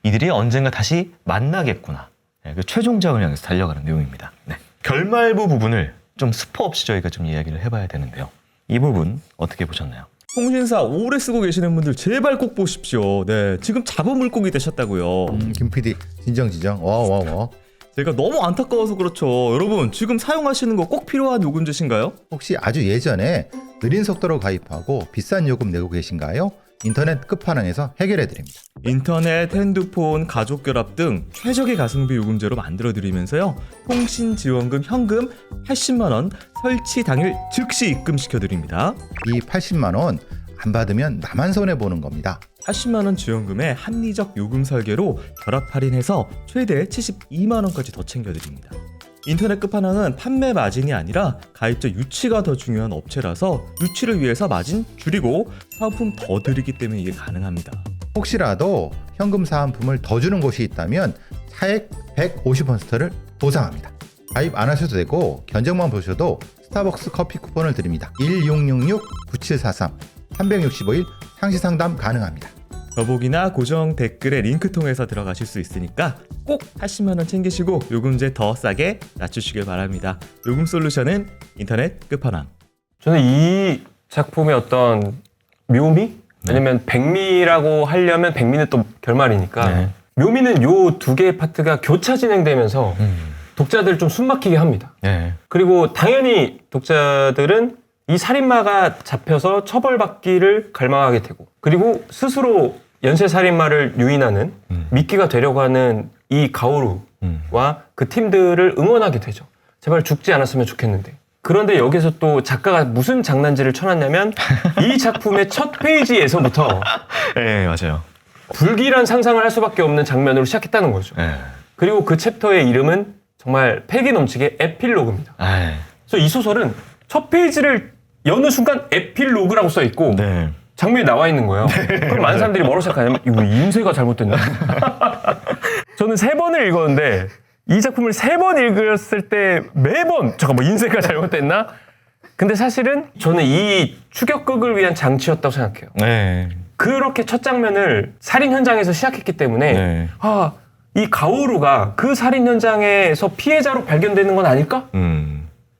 [SPEAKER 5] 이들이 언젠가 다시 만나겠구나. 네, 그 최종장을 향해서 달려가는 내용입니다. 네. 결말부 부분을 좀 스포 없이 저희가 좀 이야기를 해봐야 되는데요. 이 부분 어떻게 보셨나요?
[SPEAKER 1] 통신사 오래 쓰고 계시는 분들 제발 꼭 보십시오. 네, 지금 잡은 물고기 되셨다고요.
[SPEAKER 7] 김 PD 진정. 와.
[SPEAKER 1] 제가 너무 안타까워서 그렇죠. 여러분 지금 사용하시는 거 꼭 필요한 요금제신가요?
[SPEAKER 7] 혹시 아주 예전에 느린 속도로 가입하고 비싼 요금 내고 계신가요? 인터넷 끝판왕에서 해결해 드립니다.
[SPEAKER 1] 인터넷, 핸드폰, 가족 결합 등 최적의 가성비 요금제로 만들어드리면서요. 통신 지원금 현금 80만 원 설치 당일 즉시 입금시켜드립니다.
[SPEAKER 7] 이 80만 원 안 받으면 나만 손해 보는 겁니다.
[SPEAKER 1] 80만 원 지원금에 합리적 요금 설계로 결합 할인해서 최대 72만 원까지 더 챙겨드립니다. 인터넷 끝판왕은 판매 마진이 아니라 가입자 유치가 더 중요한 업체라서 유치를 위해서 마진 줄이고 사은품 더 드리기 때문에 이게 가능합니다.
[SPEAKER 7] 혹시라도 현금 사은품을 더 주는 곳이 있다면 차액 150%를 보상합니다. 가입 안 하셔도 되고 견적만 보셔도 스타벅스 커피 쿠폰을 드립니다. 1666-9743 365일 상시 상담 가능합니다.
[SPEAKER 1] 더보기나 고정 댓글에 링크 통해서 들어가실 수 있으니까 꼭 80만 원 챙기시고 요금제 더 싸게 낮추시길 바랍니다. 요금 솔루션은 인터넷 끝판왕.
[SPEAKER 4] 저는 이 작품의 어떤 묘미? 왜냐면 백미라고 하려면 백미는 또 결말이니까
[SPEAKER 5] 네.
[SPEAKER 4] 묘미는 요 두 개의 파트가 교차 진행되면서 독자들 좀 숨막히게 합니다.
[SPEAKER 5] 네.
[SPEAKER 4] 그리고 당연히 독자들은 이 살인마가 잡혀서 처벌받기를 갈망하게 되고 그리고 스스로 연쇄살인마를 유인하는 미끼가 되려고 하는 이 가오루와 그 팀들을 응원하게 되죠. 제발 죽지 않았으면 좋겠는데. 그런데 여기서 또 작가가 무슨 장난질을 쳐놨냐면 이 작품의 첫 페이지에서부터
[SPEAKER 5] 네, 맞아요.
[SPEAKER 4] 불길한 상상을 할 수밖에 없는 장면으로 시작했다는 거죠.
[SPEAKER 5] 네.
[SPEAKER 4] 그리고 그 챕터의 이름은 정말 패기 넘치게 에필로그입니다.
[SPEAKER 5] 아,
[SPEAKER 4] 그래서 이 소설은 첫 페이지를 여는 순간 에필로그라고 써 있고
[SPEAKER 5] 네.
[SPEAKER 4] 장면이 나와 있는 거예요. 그럼 많은 사람들이 뭐라고 생각하냐면 이거 인쇄가 잘못됐나? 저는 3번을 읽었는데 이 작품을 3번 읽었을 때 매번 잠깐 뭐 인쇄가 잘못됐나? 근데 사실은 저는 이 추격극을 위한 장치였다고 생각해요.
[SPEAKER 5] 네.
[SPEAKER 4] 그렇게 첫 장면을 살인 현장에서 시작했기 때문에
[SPEAKER 5] 네.
[SPEAKER 4] 이 가오루가 그 살인 현장에서 피해자로 발견되는 건 아닐까?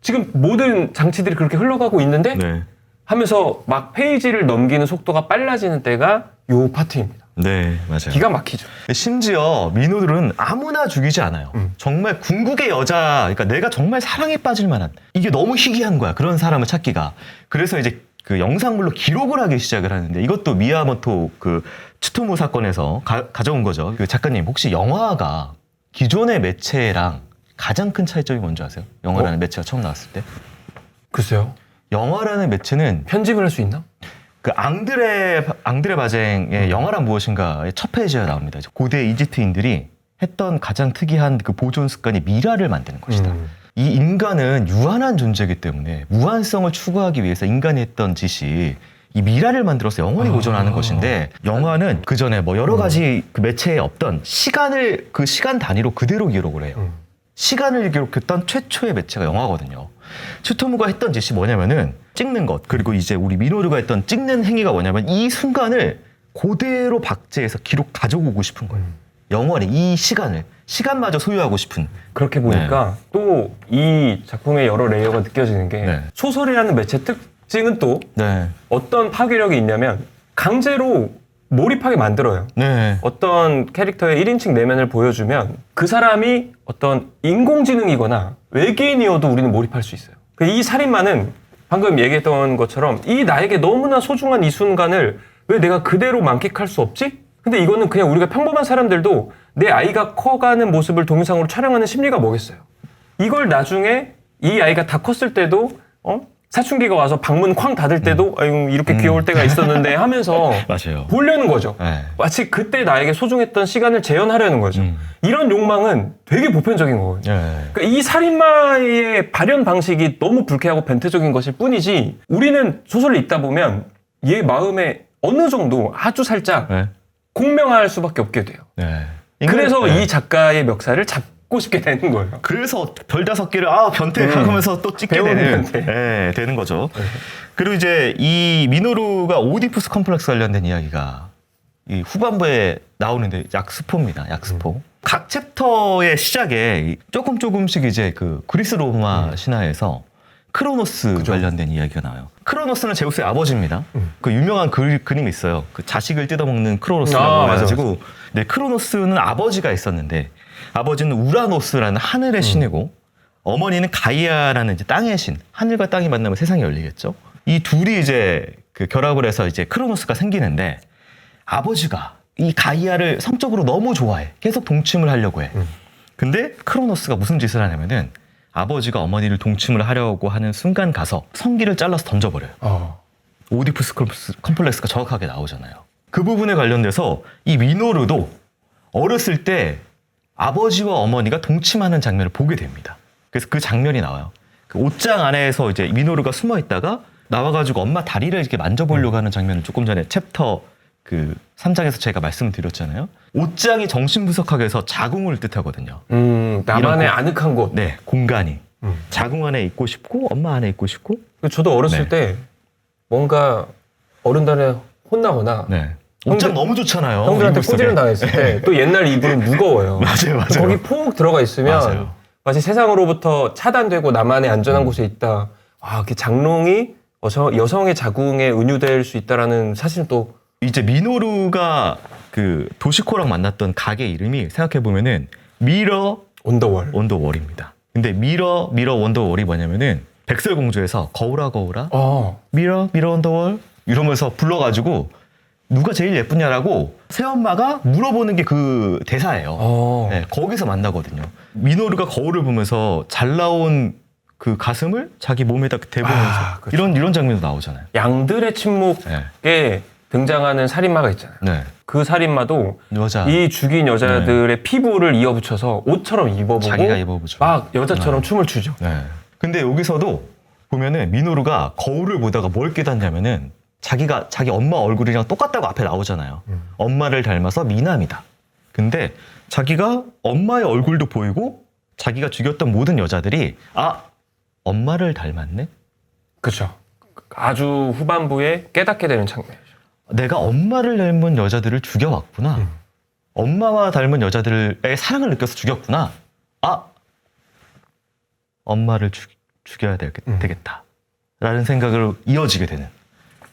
[SPEAKER 4] 지금 모든 장치들이 그렇게 흘러가고 있는데
[SPEAKER 5] 네.
[SPEAKER 4] 하면서 막 페이지를 넘기는 속도가 빨라지는 때가 요 파트입니다.
[SPEAKER 5] 네, 맞아요.
[SPEAKER 4] 기가 막히죠.
[SPEAKER 5] 심지어 민호들은 아무나 죽이지 않아요. 정말 궁극의 여자, 그러니까 내가 정말 사랑에 빠질 만한 이게 너무 희귀한 거야. 그런 사람을 찾기가. 그래서 이제 그 영상물로 기록을 하기 시작을 하는데 이것도 미야모토 그 츠토무 사건에서 가져온 거죠. 그 작가님 혹시 영화가 기존의 매체랑 가장 큰 차이점이 뭔지 아세요? 영화라는 매체가 처음 나왔을 때.
[SPEAKER 4] 글쎄요.
[SPEAKER 5] 영화라는 매체는
[SPEAKER 4] 편집을 할 수 있나?
[SPEAKER 5] 그 앙드레 바쟁의 영화란 무엇인가의 첫 페이지가 나옵니다. 고대 이집트인들이 했던 가장 특이한 그 보존 습관이 미라를 만드는 것이다. 이 인간은 유한한 존재이기 때문에 무한성을 추구하기 위해서 인간이 했던 짓이 이 미라를 만들어서 영원히 보존하는 것인데 영화는 그 전에 뭐 여러 가지 그 매체에 없던 시간을 그 시간 단위로 그대로 기록을 해요. 시간을 기록했던 최초의 매체가 영화거든요. 츠토무가 했던 짓이 뭐냐면은 찍는 것 그리고 이제 우리 미노루가 했던 찍는 행위가 뭐냐면 이 순간을 그대로 박제해서 기록 가져오고 싶은 거예요. 영원히 이 시간마저 소유하고 싶은.
[SPEAKER 4] 그렇게 보니까 또 이 작품의 여러 레이어가 느껴지는 게
[SPEAKER 5] 네.
[SPEAKER 4] 소설이라는 매체 특징은 또
[SPEAKER 5] 네.
[SPEAKER 4] 어떤 파괴력이 있냐면 강제로 몰입하게 만들어요.
[SPEAKER 5] 네.
[SPEAKER 4] 어떤 캐릭터의 1인칭 내면을 보여주면 그 사람이 어떤 인공지능이거나 외계인이어도 우리는 몰입할 수 있어요. 이 살인마는 방금 얘기했던 것처럼 이 나에게 너무나 소중한 이 순간을 왜 내가 그대로 만끽할 수 없지? 근데 이거는 그냥 우리가 평범한 사람들도 내 아이가 커가는 모습을 동영상으로 촬영하는 심리가 뭐겠어요? 이걸 나중에 이 아이가 다 컸을 때도 사춘기가 와서 방문 쾅 닫을 때도 아유 이렇게 귀여울 때가 있었는데 하면서
[SPEAKER 5] 맞아요.
[SPEAKER 4] 보려는 거죠.
[SPEAKER 5] 네.
[SPEAKER 4] 마치 그때 나에게 소중했던 시간을 재현하려는 거죠. 이런 욕망은 되게 보편적인 거거든요.
[SPEAKER 5] 네.
[SPEAKER 4] 그러니까 이 살인마의 발현 방식이 너무 불쾌하고 변태적인 것일 뿐이지 우리는 소설을 읽다 보면 얘 마음에 어느 정도 아주 살짝
[SPEAKER 5] 네.
[SPEAKER 4] 공명할 수밖에 없게 돼요.
[SPEAKER 5] 네.
[SPEAKER 4] 그래서
[SPEAKER 5] 네.
[SPEAKER 4] 이 작가의 멱살을 잡고 싶게 되는 거예요.
[SPEAKER 5] 그래서 별 5개를 변태 하면서 또 찍게
[SPEAKER 4] 배우는
[SPEAKER 5] 되는
[SPEAKER 4] 변태.
[SPEAKER 5] 네, 되는 거죠. 그리고 이제 이 미노루가 오디푸스 컴플렉스 관련된 이야기가 이 후반부에 나오는데 약스포입니다. 약스포. 각 챕터의 시작에 조금씩 이제 그 그리스 로마 신화에서 크로노스 관련된 이야기가 나와요. 크로노스는 제우스의 아버지입니다. 그 유명한 그림이 있어요. 그 자식을 뜯어먹는 크로노스라고 해가지고 네, 크로노스는 아버지가 있었는데 아버지는 우라노스라는 하늘의 신이고 어머니는 가이아라는 이제 땅의 신, 하늘과 땅이 만나면 세상이 열리겠죠. 이 둘이 이제 그 결합을 해서 이제 크로노스가 생기는데 아버지가 이 가이아를 성적으로 너무 좋아해. 계속 동침을 하려고 해. 근데 크로노스가 무슨 짓을 하냐면은 아버지가 어머니를 동침을 하려고 하는 순간 가서 성기를 잘라서 던져버려요. 오디푸스 컴플렉스가 정확하게 나오잖아요. 그 부분에 관련돼서 이 미노루도 어렸을 때 아버지와 어머니가 동침하는 장면을 보게 됩니다. 그래서 그 장면이 나와요. 그 옷장 안에서 이제 미노루가 숨어 있다가 나와가지고 엄마 다리를 이렇게 만져보려고 하는 장면을 조금 전에 챕터 그 3장에서 제가 말씀을 드렸잖아요. 옷장이 정신분석학에서 해서 자궁을 뜻하거든요.
[SPEAKER 4] 나만의 아늑한 곳.
[SPEAKER 5] 네, 공간이. 자궁 안에 있고 싶고 엄마 안에 있고 싶고.
[SPEAKER 4] 저도 어렸을
[SPEAKER 5] 네.
[SPEAKER 4] 때 뭔가 어른들에 혼나거나
[SPEAKER 5] 네. 옷장 너무 좋잖아요.
[SPEAKER 4] 형들한테
[SPEAKER 5] 이불 속에.
[SPEAKER 4] 꼬지를 당했을 때 또 옛날 이불은 무거워요.
[SPEAKER 5] 맞아요.
[SPEAKER 4] 거기 푹 들어가 있으면
[SPEAKER 5] 맞아요.
[SPEAKER 4] 마치 세상으로부터 차단되고 나만의 안전한 곳에 있다. 그 장롱이 여성의 자궁에 은유될 수 있다라는 사실은 또
[SPEAKER 5] 이제 미노루가 그 도시코랑 만났던 가게 이름이 생각해 보면은 미러
[SPEAKER 4] 온더월.
[SPEAKER 5] 원더월입니다. 근데 미러 원더월이 뭐냐면은 백설공주에서 거울아 미러 원더월 이러면서 불러가지고 누가 제일 예쁘냐라고 새엄마가 물어보는 게 그 대사예요. 네, 거기서 만나거든요. 미노루가 거울을 보면서 잘 나온 그 가슴을 자기 몸에다 대보면서
[SPEAKER 4] 그렇죠.
[SPEAKER 5] 이런 장면도 나오잖아요.
[SPEAKER 4] 양들의 침묵에
[SPEAKER 5] 네.
[SPEAKER 4] 등장하는 살인마가 있잖아요.
[SPEAKER 5] 네.
[SPEAKER 4] 그 살인마도
[SPEAKER 5] 여자
[SPEAKER 4] 이 죽인 여자들의 피부를 이어붙여서 옷처럼 입어보고
[SPEAKER 5] 자기가 입어보죠.
[SPEAKER 4] 막 여자처럼 춤을 추죠.
[SPEAKER 5] 네. 근데 여기서도 보면은 미노루가 거울을 보다가 뭘 깨닫냐면은 자기가 자기 엄마 얼굴이랑 똑같다고 앞에 나오잖아요. 엄마를 닮아서 미남이다. 근데 자기가 엄마의 얼굴도 보이고 자기가 죽였던 모든 여자들이 엄마를 닮았네?
[SPEAKER 4] 그렇죠. 아주 후반부에 깨닫게 되는 장면이죠.
[SPEAKER 5] 내가 엄마를 닮은 여자들을 죽여왔구나. 엄마와 닮은 여자들의 사랑을 느껴서 죽였구나. 엄마를 죽여야 되겠다. 라는 생각을 이어지게 되는.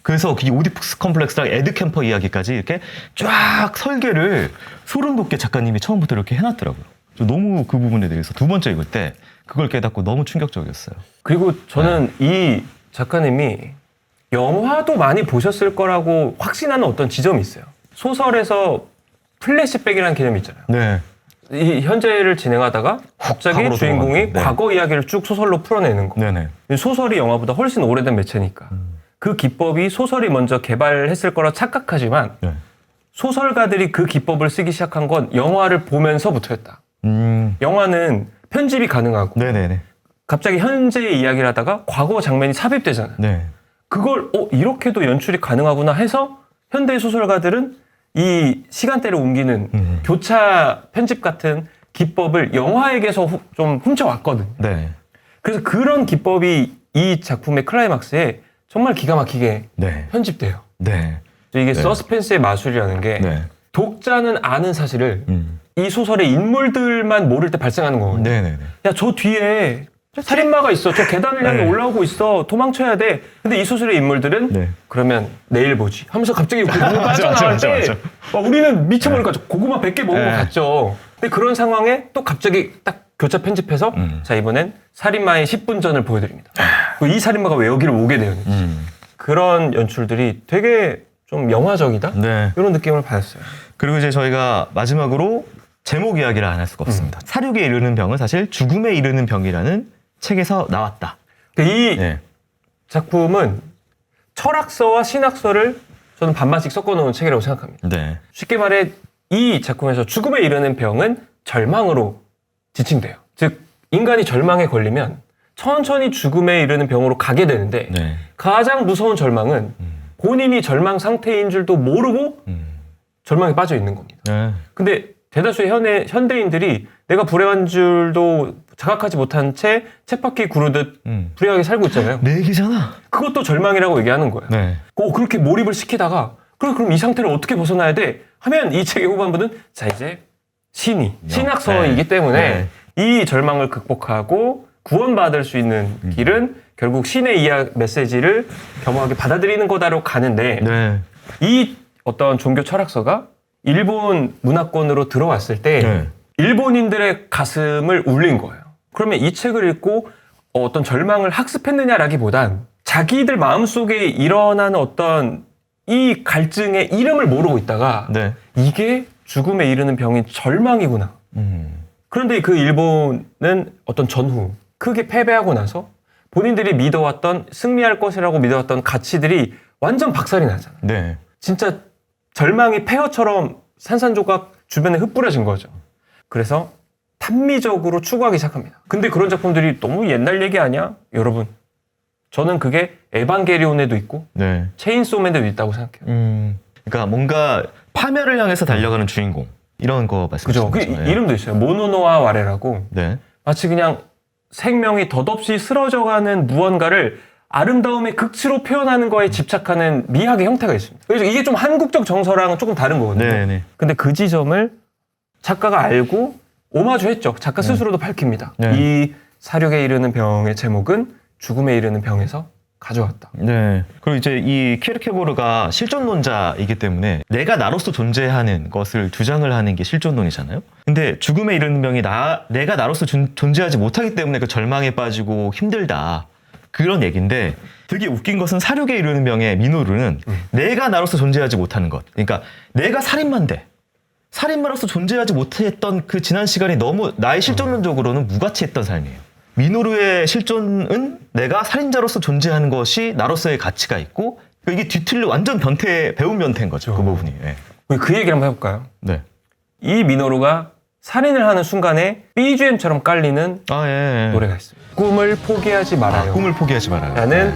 [SPEAKER 5] 그래서 이 오디푸스 컴플렉스랑 에드 캠퍼 이야기까지 이렇게 쫙 설계를 소름 돋게 작가님이 처음부터 이렇게 해놨더라고요. 저 너무 그 부분에 대해서 두 번째 읽을 때 그걸 깨닫고 너무 충격적이었어요.
[SPEAKER 4] 그리고 저는 이 작가님이 영화도 많이 보셨을 거라고 확신하는 어떤 지점이 있어요. 소설에서 플래시백이라는 개념이 있잖아요.
[SPEAKER 5] 네.
[SPEAKER 4] 이 현재를 진행하다가 갑자기
[SPEAKER 5] 과거로
[SPEAKER 4] 주인공이
[SPEAKER 5] 돌아가는, 네.
[SPEAKER 4] 과거 이야기를 쭉 소설로 풀어내는 거.
[SPEAKER 5] 네네.
[SPEAKER 4] 소설이 영화보다 훨씬 오래된 매체니까. 그 기법이 소설이 먼저 개발했을 거라 착각하지만
[SPEAKER 5] 네.
[SPEAKER 4] 소설가들이 그 기법을 쓰기 시작한 건 영화를 보면서부터였다. 영화는 편집이 가능하고
[SPEAKER 5] 네네네.
[SPEAKER 4] 갑자기 현재의 이야기를 하다가 과거 장면이 삽입되잖아요.
[SPEAKER 5] 네.
[SPEAKER 4] 그걸 이렇게도 연출이 가능하구나 해서 현대 소설가들은 이 시간대를 옮기는 교차 편집 같은 기법을 영화에게서 좀 훔쳐왔거든요.
[SPEAKER 5] 네.
[SPEAKER 4] 그래서 그런 기법이 이 작품의 클라이막스에 정말 기가 막히게
[SPEAKER 5] 네.
[SPEAKER 4] 편집돼요.
[SPEAKER 5] 네.
[SPEAKER 4] 이게 서스펜스의 마술이라는 게
[SPEAKER 5] 네.
[SPEAKER 4] 독자는 아는 사실을 이 소설의 인물들만 모를 때 발생하는 거거든요.
[SPEAKER 5] 네네네.
[SPEAKER 4] 야, 저 뒤에 살인마가 있어. 저 계단을 향해
[SPEAKER 5] 네.
[SPEAKER 4] 올라오고 있어. 도망쳐야 돼. 근데 이 소설의 인물들은
[SPEAKER 5] 네.
[SPEAKER 4] 그러면 내일 보지 하면서 갑자기 그 눈을
[SPEAKER 5] 맞아,
[SPEAKER 4] 빠져나갈
[SPEAKER 5] 맞아,
[SPEAKER 4] 때
[SPEAKER 5] 맞아.
[SPEAKER 4] 우리는 미쳐버릴까 고구마 100개 먹은
[SPEAKER 5] 네.
[SPEAKER 4] 것 같죠. 근데 그런 상황에 또 갑자기 딱 교차 편집해서 자, 이번엔 살인마의 10분 전을 보여드립니다. 이 살인마가 왜 여기를 오게 되었는지. 그런 연출들이 되게 좀 영화적이다?
[SPEAKER 5] 네.
[SPEAKER 4] 이런 느낌을 받았어요.
[SPEAKER 5] 그리고 이제 저희가 마지막으로 제목 이야기를 안 할 수가 없습니다. 사륙에 이르는 병은 사실 죽음에 이르는 병이라는 책에서 나왔다.
[SPEAKER 4] 이
[SPEAKER 5] 네.
[SPEAKER 4] 작품은 철학서와 신학서를 저는 반반씩 섞어놓은 책이라고 생각합니다.
[SPEAKER 5] 네.
[SPEAKER 4] 쉽게 말해 이 작품에서 죽음에 이르는 병은 절망으로 지칭돼요. 즉 인간이 절망에 걸리면 천천히 죽음에 이르는 병으로 가게 되는데
[SPEAKER 5] 네.
[SPEAKER 4] 가장 무서운 절망은 본인이 절망 상태인 줄도 모르고 절망에 빠져 있는 겁니다.
[SPEAKER 5] 네.
[SPEAKER 4] 근데 대다수의 현대인들이 내가 불행한 줄도 자각하지 못한 채 쳇바퀴 구르듯 불행하게 살고 있잖아요.
[SPEAKER 5] 내 얘기잖아.
[SPEAKER 4] 그것도 절망이라고 얘기하는 거예요.
[SPEAKER 5] 네.
[SPEAKER 4] 그렇게 몰입을 시키다가 그럼 이 상태를 어떻게 벗어나야 돼? 하면 이 책의 후반부는 자 이제 신학서이기 때문에 이 절망을 극복하고 구원받을 수 있는 길은 결국 신의 이야기 메시지를 겸허하게 받아들이는 거다로 가는데
[SPEAKER 5] 네.
[SPEAKER 4] 이 어떤 종교 철학서가 일본 문화권으로 들어왔을 때
[SPEAKER 5] 네.
[SPEAKER 4] 일본인들의 가슴을 울린 거예요. 그러면 이 책을 읽고 어떤 절망을 학습했느냐라기보단 자기들 마음속에 일어나는 어떤 이 갈증의 이름을 모르고 있다가
[SPEAKER 5] 네.
[SPEAKER 4] 이게 죽음에 이르는 병인 절망이구나. 그런데 그 일본은 어떤 전후 크게 패배하고 나서 본인들이 믿어왔던 승리할 것이라고 믿어왔던 가치들이 완전 박살이 나잖아요.
[SPEAKER 5] 네.
[SPEAKER 4] 진짜 절망이 폐허처럼 산산조각 주변에 흩뿌려진 거죠. 그래서 탄미적으로 추구하기 시작합니다. 근데 그런 작품들이 너무 옛날 얘기 아니야? 여러분, 저는 그게 에반게리온에도 있고
[SPEAKER 5] 네.
[SPEAKER 4] 체인소맨에도 있다고 생각해요.
[SPEAKER 5] 그러니까 뭔가 파멸을 향해서 달려가는 주인공 이런 거
[SPEAKER 4] 그죠?
[SPEAKER 5] 말씀하시는
[SPEAKER 4] 그
[SPEAKER 5] 거죠? 네.
[SPEAKER 4] 이름도 있어요. 모노노아 와레라고.
[SPEAKER 5] 네.
[SPEAKER 4] 마치 그냥 생명이 덧없이 쓰러져가는 무언가를 아름다움의 극치로 표현하는 거에 집착하는 미학의 형태가 있습니다. 그래서 이게 좀 한국적 정서랑은 조금 다른 거거든요.
[SPEAKER 5] 네. 네.
[SPEAKER 4] 근데 그 지점을 작가가 알고 오마주했죠. 작가 스스로도 밝힙니다.
[SPEAKER 5] 네.
[SPEAKER 4] 이 사륙에 이르는 병의 제목은 죽음에 이르는 병에서 가져왔다.
[SPEAKER 5] 네. 그리고 이제 이 키르케고르가 실존론자이기 때문에 내가 나로서 존재하는 것을 주장을 하는 게 실존론이잖아요. 근데 죽음에 이르는 병이 내가 나로서 존재하지 못하기 때문에 그 절망에 빠지고 힘들다. 그런 얘기인데 되게 웃긴 것은 사륙에 이르는 병의 미노루는 내가 나로서 존재하지 못하는 것. 그러니까 내가 살인마인데 살인마로서 존재하지 못했던 그 지난 시간이 너무 나의 실존론적으로는 무가치했던 삶이에요. 미노루의 실존은 내가 살인자로서 존재하는 것이 나로서의 가치가 있고 이게 뒤틀려 완전 배운 변태인 거죠. 그 부분이. 네.
[SPEAKER 4] 그 얘기를 한번 해볼까요?
[SPEAKER 5] 네.
[SPEAKER 4] 이 미노루가 살인을 하는 순간에 BGM처럼 깔리는
[SPEAKER 5] 예.
[SPEAKER 4] 노래가 있습니다. 꿈을 포기하지 말아요.
[SPEAKER 5] 꿈을 포기하지 말아요.
[SPEAKER 4] 라는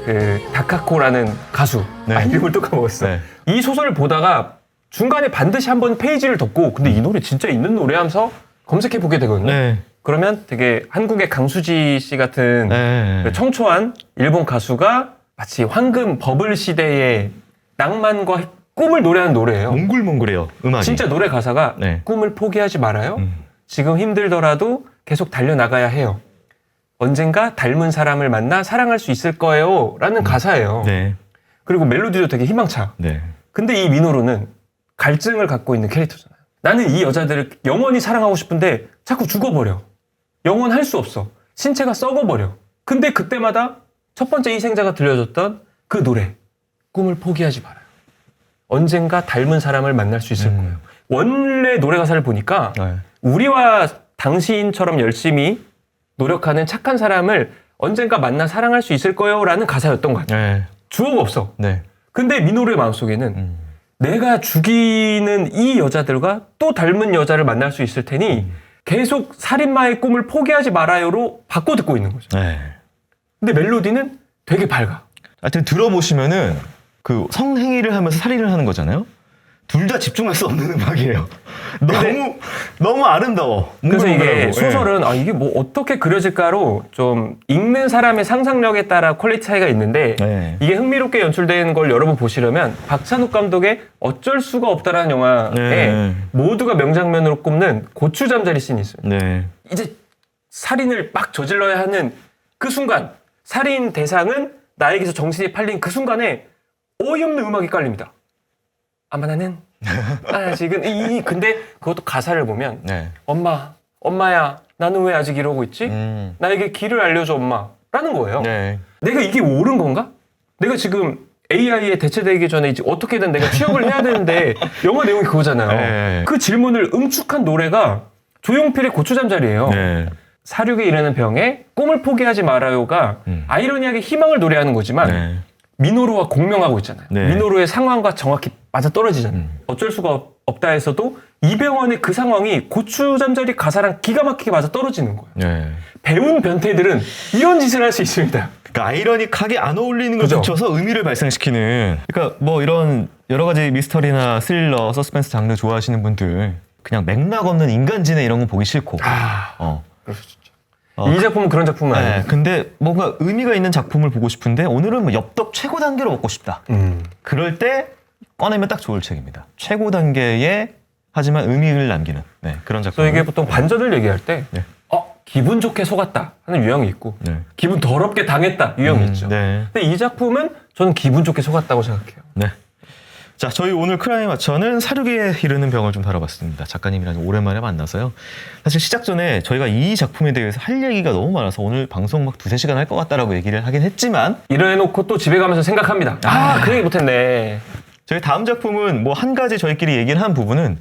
[SPEAKER 4] 그 다카코라는 가수.
[SPEAKER 5] 네.
[SPEAKER 4] 이름을 또 까먹었어.
[SPEAKER 5] 네.
[SPEAKER 4] 이 소설을 보다가 중간에 반드시 한번 페이지를 덮고 근데 이 노래 진짜 있는 노래 하면서 검색해 보게 되거든요.
[SPEAKER 5] 네.
[SPEAKER 4] 그러면 되게 한국의 강수지 씨 같은
[SPEAKER 5] 네.
[SPEAKER 4] 그 청초한 일본 가수가 마치 황금 버블 시대의 낭만과 꿈을 노래하는 노래예요.
[SPEAKER 5] 몽글몽글해요. 음악이.
[SPEAKER 4] 진짜 노래 가사가
[SPEAKER 5] 네.
[SPEAKER 4] 꿈을 포기하지 말아요. 지금 힘들더라도 계속 달려나가야 해요. 언젠가 닮은 사람을 만나 사랑할 수 있을 거예요. 라는 가사예요.
[SPEAKER 5] 네.
[SPEAKER 4] 그리고 멜로디도 되게 희망차.
[SPEAKER 5] 네.
[SPEAKER 4] 근데 이 미노루는 갈증을 갖고 있는 캐릭터잖아요. 나는 이 여자들을 영원히 사랑하고 싶은데 자꾸 죽어버려. 영원할 수 없어. 신체가 썩어버려. 근데 그때마다 첫 번째 희생자가 들려줬던 그 노래. 꿈을 포기하지 말아요. 언젠가 닮은 사람을 만날 수 있을 거예요. 원래 노래 가사를 보니까
[SPEAKER 5] 네.
[SPEAKER 4] 우리와 당신처럼 열심히 노력하는 착한 사람을 언젠가 만나 사랑할 수 있을 거예요 라는 가사였던 것 같아요.
[SPEAKER 5] 네.
[SPEAKER 4] 주어가 없어.
[SPEAKER 5] 네.
[SPEAKER 4] 근데 민호루의 마음속에는 내가 죽이는 이 여자들과 또 닮은 여자를 만날 수 있을 테니 계속 살인마의 꿈을 포기하지 말아요로 바꿔 듣고 있는 거죠.
[SPEAKER 5] 네.
[SPEAKER 4] 근데 멜로디는 되게 밝아.
[SPEAKER 5] 하여튼 들어보시면은 그 성행위를 하면서 살인을 하는 거잖아요. 둘 다 집중할 수 없는 음악이에요. 너무 아름다워.
[SPEAKER 4] 그래서 이게
[SPEAKER 5] 몽글몽글하고.
[SPEAKER 4] 소설은 이게 뭐 어떻게 그려질까로 좀 읽는 사람의 상상력에 따라 퀄리티 차이가 있는데
[SPEAKER 5] 네.
[SPEAKER 4] 이게 흥미롭게 연출된 걸 여러분 보시려면 박찬욱 감독의 어쩔 수가 없다라는 영화에
[SPEAKER 5] 네.
[SPEAKER 4] 모두가 명장면으로 꼽는 고추 잠자리 씬이 있습니다.
[SPEAKER 5] 네.
[SPEAKER 4] 이제 살인을 막 저질러야 하는 그 순간 살인 대상은 나에게서 정신이 팔린 그 순간에 어이없는 음악이 깔립니다. 아마 나는 아직은 근데 그것도 가사를 보면
[SPEAKER 5] 네.
[SPEAKER 4] 엄마야 나는 왜 아직 이러고 있지? 나에게 길을 알려줘 엄마라는 거예요.
[SPEAKER 5] 네.
[SPEAKER 4] 내가 이게 옳은 건가? 내가 지금 AI에 대체되기 전에 이제 어떻게든 내가 취업을 해야 되는데 영화 내용이 그거잖아요.
[SPEAKER 5] 네.
[SPEAKER 4] 그 질문을 응축한 노래가 조용필의 고추잠자리예요.
[SPEAKER 5] 네.
[SPEAKER 4] 사륙에 이르는 병에 꿈을 포기하지 말아요가 아이러니하게 희망을 노래하는 거지만
[SPEAKER 5] 네.
[SPEAKER 4] 미노루와 공명하고 있잖아요.
[SPEAKER 5] 네.
[SPEAKER 4] 미노루의 상황과 정확히 맞아떨어지잖아요. 어쩔 수가 없다 해서도 이병헌의 그 상황이 고추잠자리 가사랑 기가 막히게 맞아떨어지는 거예요.
[SPEAKER 5] 네.
[SPEAKER 4] 배운 변태들은 이런 짓을 할 수 있습니다.
[SPEAKER 5] 그러니까 아이러니하게 안 어울리는 걸
[SPEAKER 4] 그죠?
[SPEAKER 5] 붙여서 의미를 발생시키는. 그러니까 뭐 이런 여러 가지 미스터리나 스릴러, 서스펜스 장르 좋아하시는 분들 그냥 맥락 없는 인간지네 이런 거 보기 싫고.
[SPEAKER 4] 그래서 진짜. 이 작품은 그런 작품은
[SPEAKER 5] 네,
[SPEAKER 4] 아니에요.
[SPEAKER 5] 근데 뭔가 의미가 있는 작품을 보고 싶은데 오늘은 뭐 엽떡 최고 단계로 먹고 싶다. 그럴 때 꺼내면 딱 좋을 책입니다. 최고 단계의 하지만 의미를 남기는 그런 작품.
[SPEAKER 4] 그래서 이게 보통 반전을 얘기할 때
[SPEAKER 5] 네.
[SPEAKER 4] 기분 좋게 속았다 하는 유형이 있고
[SPEAKER 5] 네.
[SPEAKER 4] 기분 더럽게 당했다 유형이 있죠.
[SPEAKER 5] 네.
[SPEAKER 4] 근데 이 작품은 저는 기분 좋게 속았다고 생각해요.
[SPEAKER 5] 네. 자, 저희 오늘 크라임 와처는 사륙에 이르는 병을 좀 다뤄봤습니다. 작가님이랑 좀 오랜만에 만나서요. 사실 시작 전에 저희가 이 작품에 대해서 할 얘기가 너무 많아서 오늘 방송 막 2-3시간 할 것 같다라고 얘기를 하긴 했지만
[SPEAKER 4] 이래놓고 또 집에 가면서 생각합니다. 그 얘기 못했네.
[SPEAKER 5] 저희 다음 작품은 뭐 한 가지 저희끼리 얘기를 한 부분은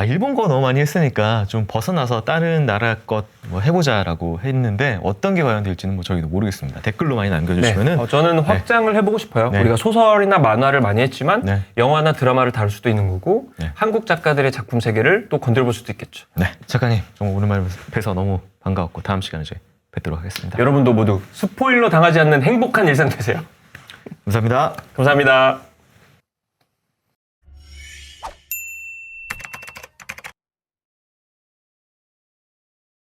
[SPEAKER 5] 일본 거 너무 많이 했으니까 좀 벗어나서 다른 나라 것 뭐 해보자라고 했는데 어떤 게 과연 될지는 뭐 저희도 모르겠습니다. 댓글로 많이 남겨주시면은
[SPEAKER 4] 네. 저는 확장을 해보고 싶어요.
[SPEAKER 5] 네.
[SPEAKER 4] 우리가 소설이나 만화를 많이 했지만
[SPEAKER 5] 네.
[SPEAKER 4] 영화나 드라마를 다룰 수도 있는 거고
[SPEAKER 5] 네.
[SPEAKER 4] 한국 작가들의 작품 세계를 또 건드려볼 수도 있겠죠.
[SPEAKER 5] 네, 작가님 정말 오랜만에 뵈서 너무 반가웠고 다음 시간에 저희 뵙도록 하겠습니다.
[SPEAKER 4] 여러분도 모두 스포일러 당하지 않는 행복한 일상 되세요.
[SPEAKER 5] 감사합니다.
[SPEAKER 4] 감사합니다.